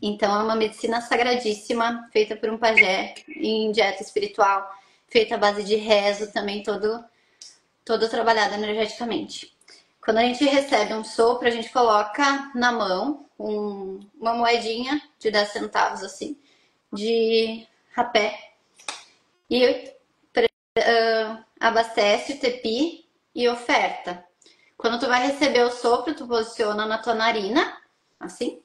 Então é uma medicina sagradíssima, feita por um pajé em dieta espiritual, feita à base de rezo também, todo trabalhado energeticamente. Quando a gente recebe um sopro, a gente coloca na mão uma moedinha de 10 centavos, assim, de rapé. E abastece o tepi e oferta. Quando tu vai receber o sopro, tu posiciona na tua narina, assim.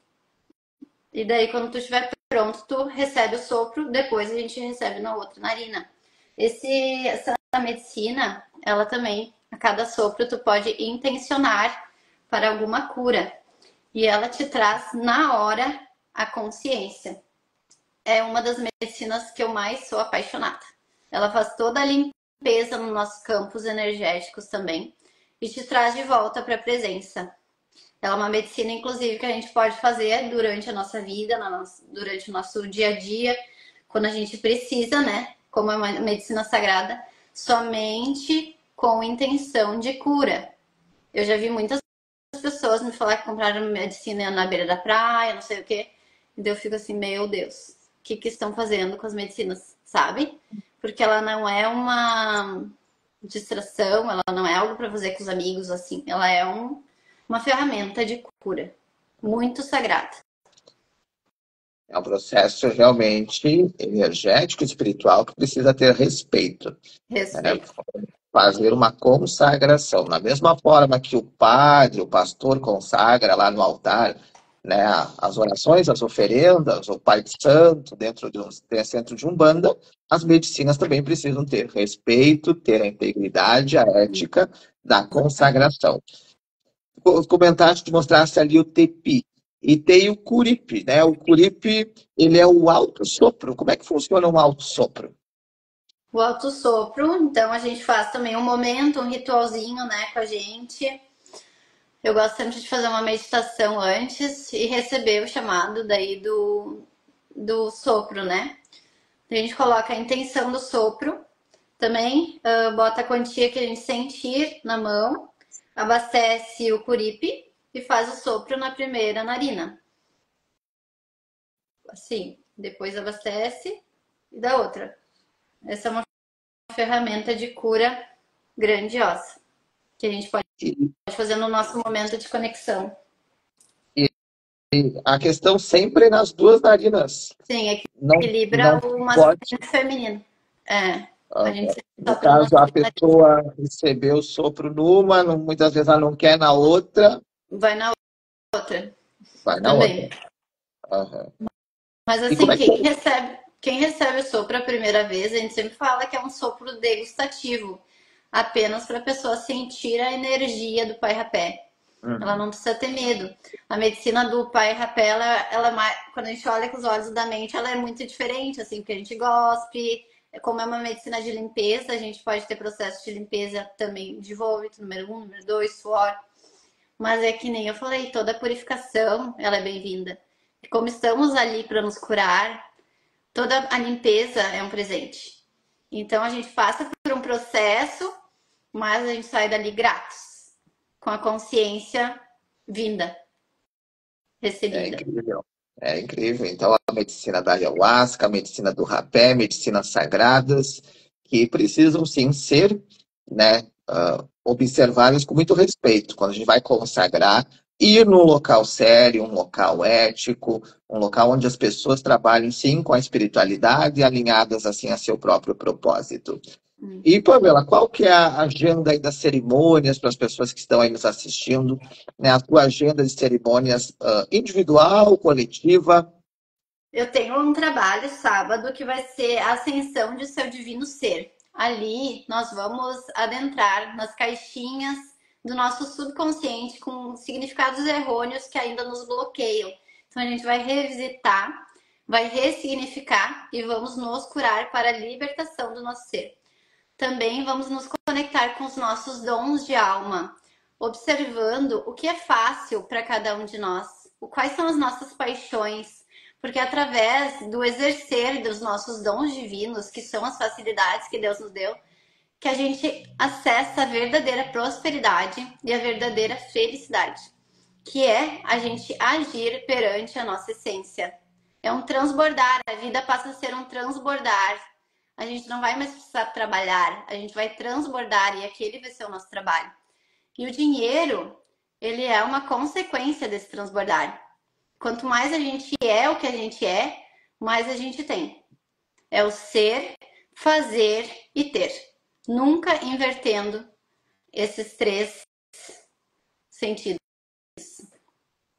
E daí, quando tu estiver pronto, tu recebe o sopro, depois a gente recebe na outra narina. Essa medicina, ela também, a cada sopro, tu pode intencionar para alguma cura. E ela te traz na hora a consciência. É uma das medicinas que eu mais sou apaixonada. Ela faz toda a limpeza nos nossos campos energéticos também e te traz de volta para a presença. Ela é uma medicina, inclusive, que a gente pode fazer durante a nossa vida, durante o nosso dia a dia, quando a gente precisa, né? Como é uma medicina sagrada, somente com intenção de cura. Eu já vi muitas pessoas me falar que compraram medicina na beira da praia, não sei o quê. E daí eu fico assim, meu Deus, o que estão fazendo com as medicinas, sabe? Porque ela não é uma distração, ela não é algo para fazer com os amigos, assim. Ela é uma ferramenta de cura muito sagrada. É um processo realmente energético e espiritual que precisa ter respeito, né? Respeito. Fazer uma consagração. Da mesma forma que o padre, o pastor consagra lá no altar, né, as orações, as oferendas, o Pai Santo dentro de um centro de Umbanda, as medicinas também precisam ter respeito, ter a integridade, a ética da consagração. Os comentários que mostrasse ali o tepi. E tem o curipe, né? O curipe, ele é o alto sopro. Como é que funciona um alto sopro? O alto sopro, então a gente faz também um momento, um ritualzinho, né, com a gente. Eu gosto sempre de fazer uma meditação antes e receber o chamado daí do sopro, né? A gente coloca a intenção do sopro, também bota a quantia que a gente sentir na mão, abastece o curipe e faz o sopro na primeira narina. Assim, depois abastece e da outra. Essa é uma ferramenta de cura grandiosa que a gente pode fazer no nosso momento de conexão. a questão sempre é nas duas narinas. Sim, Não, equilibra não o masculino pode. e o feminino. É, a gente sempre No sopra numa caso, a narina, pessoa recebeu o sopro numa, muitas vezes ela não quer na outra, vai na outra vai na outra. também. Aham. Mas E como assim, é que quem recebe o sopro a primeira vez, a gente sempre fala que é um sopro degustativo, apenas para a pessoa sentir a energia do Pai Rapé. Ela Uhum. não precisa ter medo. A medicina do Pai Rapé, ela é mais, quando a gente olha com os olhos da mente, ela é muito diferente, assim, porque a gente gospe. Como é uma medicina de limpeza, a gente pode ter processo de limpeza também de vômito, número 1, número 2, suor. Mas é que nem eu falei, toda purificação, ela é bem-vinda. E como estamos ali para nos curar, toda a limpeza é um presente. Então a gente passa por um processo, mas a gente sai dali gratos, com a consciência vinda, é recebida. incrível? É incrível. Então, a medicina da ayahuasca, a medicina do rapé, medicinas sagradas, que precisam sim ser, né, observadas com muito respeito. Quando a gente vai consagrar, ir num local sério, um local ético, um local onde as pessoas trabalhem sim com a espiritualidade, alinhadas assim a seu próprio propósito. E, Pamela, qual que é a agenda aí das cerimônias para as pessoas que estão aí nos assistindo? Né, a tua agenda de cerimônias individual, coletiva? Eu tenho um trabalho sábado que vai ser a ascensão de seu divino ser. Ali nós vamos adentrar nas caixinhas do nosso subconsciente com significados errôneos que ainda nos bloqueiam. Então a gente vai revisitar, vai ressignificar e vamos nos curar para a libertação do nosso ser. Também vamos nos conectar com os nossos dons de alma, observando o que é fácil para cada um de nós, quais são as nossas paixões, porque através do exercer dos nossos dons divinos, que são as facilidades que Deus nos deu, que a gente acessa a verdadeira prosperidade e a verdadeira felicidade, que é a gente agir perante a nossa essência. É um transbordar, a vida passa a ser um transbordar. A gente não vai mais precisar trabalhar, a gente vai transbordar e aquele vai ser o nosso trabalho. E o dinheiro, ele é uma consequência desse transbordar. Quanto mais a gente é o que a gente é, mais a gente tem. É o ser, fazer e ter. Nunca invertendo esses três sentidos.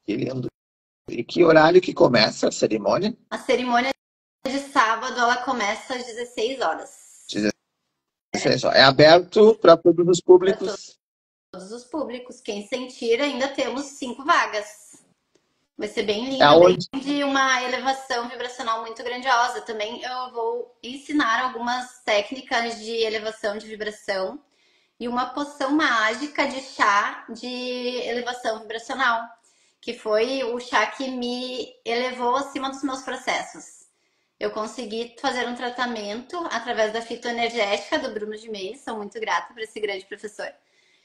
Que lindo. E que horário que começa a cerimônia? A cerimônia de sábado, ela começa às 16 horas. 16 horas. É aberto para todos os Para públicos? todos os públicos. Quem sentir, ainda temos 5 vagas. Vai ser bem lindo, bem Aonde? de uma elevação vibracional muito grandiosa. Também eu vou ensinar algumas técnicas de elevação de vibração e uma poção mágica de chá de elevação vibracional, que foi o chá que me elevou acima dos meus processos. Eu consegui fazer um tratamento através da fitoenergética do Bruno de Meis, sou muito grata por esse grande professor,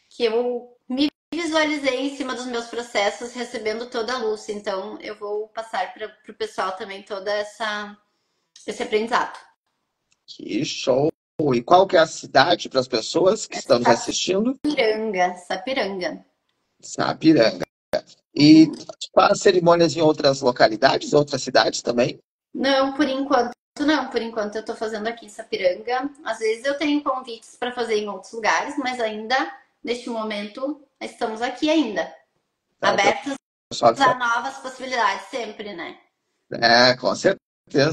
que eu me visualizei em cima dos meus processos recebendo toda a luz. Então eu vou passar para o pessoal também toda esse aprendizado. Que show! E qual que é a cidade para as pessoas que É estão nos assistindo? Sapiranga, Sapiranga. Sapiranga. E Uhum. faz cerimônias em outras localidades, outras cidades também? Não, por enquanto não. Por enquanto eu tô fazendo aqui em Sapiranga. Às vezes eu tenho convites para fazer em outros lugares, mas ainda, neste momento, estamos aqui ainda. Então, Abertos pessoal que a está. novas possibilidades sempre, né? É, com certeza.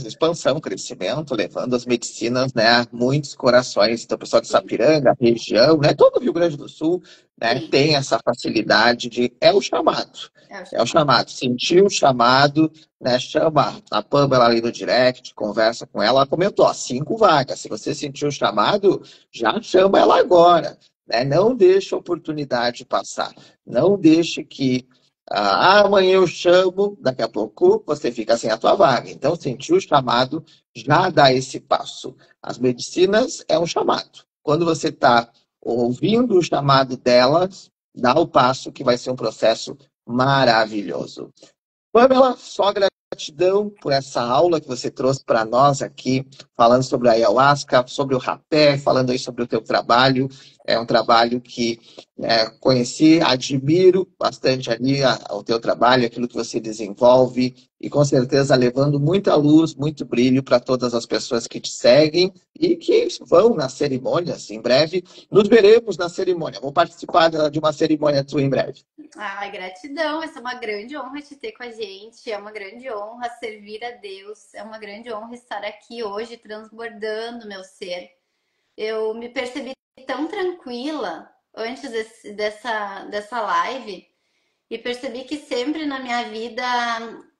Expansão, crescimento, levando as medicinas, né, a muitos corações. Então, o pessoal de Sim, Sapiranga, região, né, todo o Rio Grande do Sul, né, sim. tem essa facilidade de. É o chamado. É o É o chamado. chamado. Sentiu o chamado, né, chama a Pamela ali no direct, conversa com ela. Ela comentou: ó, 5 vagas. Se você sentiu o chamado, já chama ela agora. Né? Não deixe a oportunidade passar. Não deixe que amanhã eu chamo, daqui a pouco você fica sem a tua vaga. Então, sentiu o chamado, já dá esse passo. As medicinas é um chamado. Quando você está ouvindo o chamado delas, dá o passo que vai ser um processo maravilhoso. Pamela, só gratidão por essa aula que você trouxe para nós aqui, falando sobre a ayahuasca, sobre o rapé, falando aí sobre o teu trabalho. É um trabalho que conheci, admiro bastante ali o teu trabalho, aquilo que você desenvolve, e com certeza levando muita luz, muito brilho para todas as pessoas que te seguem e que vão nas cerimônias em breve. Nos veremos na cerimônia. Vou participar de uma cerimônia tua em breve. Ai, gratidão. Essa é uma grande honra te ter com a gente. É uma grande honra servir a Deus. É uma grande honra estar aqui hoje transbordando meu ser. Eu me percebi tão tranquila antes dessa live e percebi que sempre na minha vida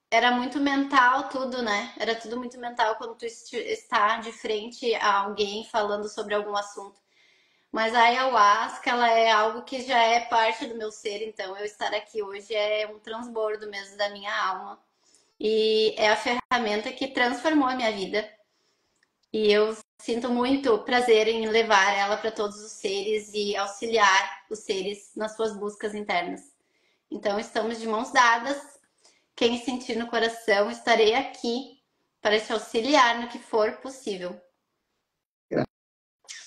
era muito mental tudo, né? Era tudo muito mental quando tu está de frente a alguém falando sobre algum assunto. Mas a ayahuasca, ela é algo que já é parte do meu ser, então eu estar aqui hoje é um transbordo mesmo da minha alma. E é a ferramenta que transformou a minha vida. E eu sinto muito prazer em levar ela para todos os seres e auxiliar os seres nas suas buscas internas. Então, estamos de mãos dadas. Quem sentir no coração, estarei aqui para te auxiliar no que for possível.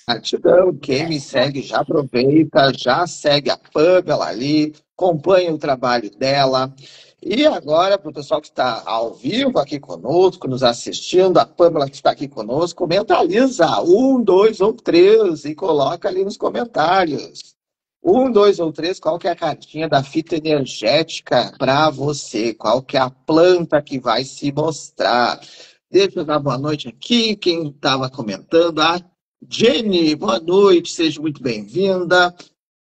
Gratidão. Quem me segue já aproveita, já segue a Pamela ali, acompanha o trabalho dela. E agora, para o pessoal que está ao vivo aqui conosco, nos assistindo, a Pamela que está aqui conosco, mentaliza 1, 2 ou 3 e coloca ali nos comentários. 1, 2 ou 3, qual que é a cartinha da fita energética para você? Qual que é a planta que vai se mostrar? Deixa eu dar boa noite aqui, quem estava comentando, Jenny, boa noite, seja muito bem-vinda.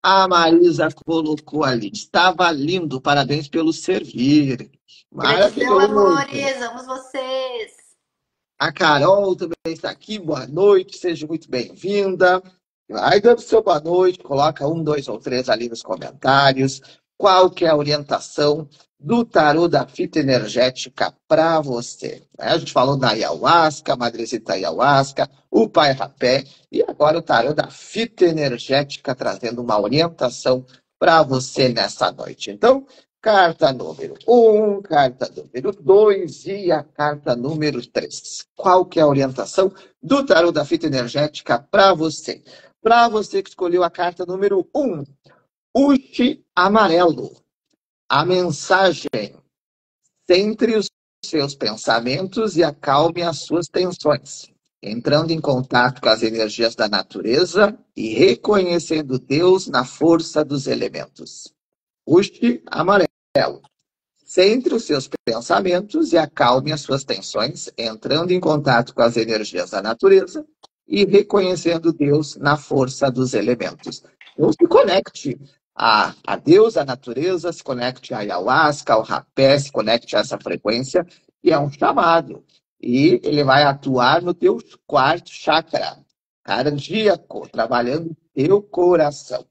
A Marisa colocou ali, estava lindo, parabéns pelo servir. Gratidão, Maravilhoso. amores, amo vocês. A Carol também está aqui, boa noite, seja muito bem-vinda. Vai dando seu boa noite, coloca 1, 2 ou 3 ali nos comentários. Qual que é a orientação do tarô da fita energética para você? A gente falou da ayahuasca, a madrecita ayahuasca, o pai rapé, e agora o tarô da fita energética trazendo uma orientação para você nessa noite. Então, carta número 1, carta número 2 e a carta número 3. Qual que é a orientação do tarô da fita energética para você? Para você que escolheu a carta número 1, Uchi amarelo. A mensagem: centre os seus pensamentos e acalme as suas tensões, entrando em contato com as energias da natureza e reconhecendo Deus na força dos elementos. Uchi amarelo. Centre os seus pensamentos e acalme as suas tensões, entrando em contato com as energias da natureza e reconhecendo Deus na força dos elementos. Então, se conecte a Deus, a natureza, se conecte a ayahuasca, ao rapé, se conecte a essa frequência, que é um chamado. E ele vai atuar no teu quarto chakra, cardíaco, trabalhando o teu coração.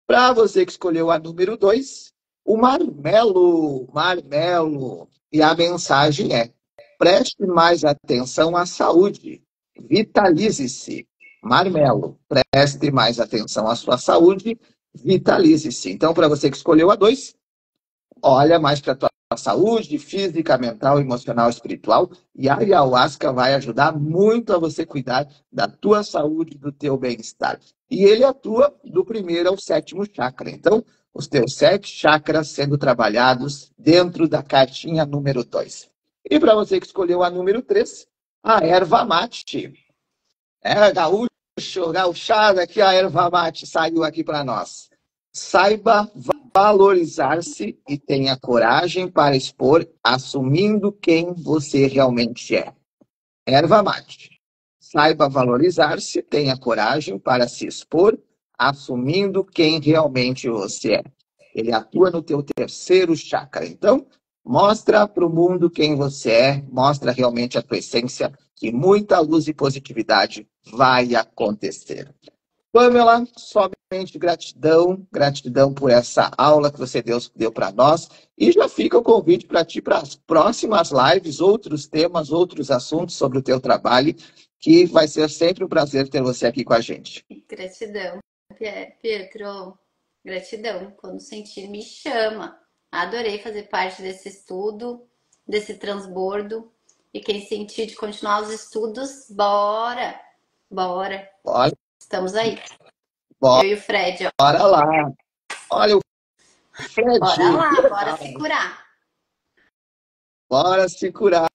Para você que escolheu a número 2, o marmelo, marmelo. E a mensagem é: preste mais atenção à saúde, vitalize-se. Marmelo, preste mais atenção à sua saúde, vitalize-se. Então, para você que escolheu a 2, olha mais para a tua saúde física, mental, emocional, espiritual, e a ayahuasca vai ajudar muito a você cuidar da tua saúde, do teu bem-estar. E ele atua do primeiro ao 7º chakra. Então, os teus 7 chakras sendo trabalhados dentro da cartinha número 2. E para você que escolheu a número 3, a erva mate. Gaúcho, gauchada aqui, a erva mate saiu aqui para nós. Saiba valorizar-se e tenha coragem para expor, assumindo quem você realmente é. Erva mate. Saiba valorizar-se, tenha coragem para se expor, assumindo quem realmente você é. Ele atua no teu 3º chakra. Então, mostra para o mundo quem você é, mostra realmente a tua essência, que muita luz e positividade vai acontecer. Pamela, somente gratidão, gratidão por essa aula que você deu para nós. E já fica o convite para ti para as próximas lives, outros temas, outros assuntos sobre o teu trabalho, que vai ser sempre um prazer ter você aqui com a gente. Gratidão, Pietro. Gratidão. Quando sentir, me chama. Adorei fazer parte desse estudo. desse transbordo. E quem sentir de continuar os estudos, bora! Bora! Olha, Estamos aí. bora Eu e o Fred, ó. lá. Olha o Bora Fred. lá, bora se curar. Bora se curar.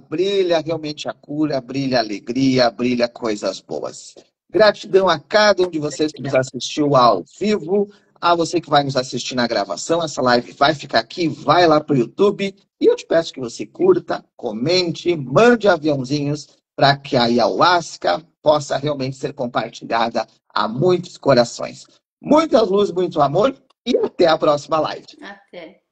Brilha realmente a cura, brilha a alegria, brilha coisas boas. Gratidão a cada um de vocês que nos assistiu ao vivo, a você que vai nos assistir na gravação. Essa live vai ficar aqui, vai lá para o YouTube. E eu te peço que você curta, comente, mande aviãozinhos para que a ayahuasca possa realmente ser compartilhada a muitos corações. Muita luz, muito amor e até a próxima live. Até.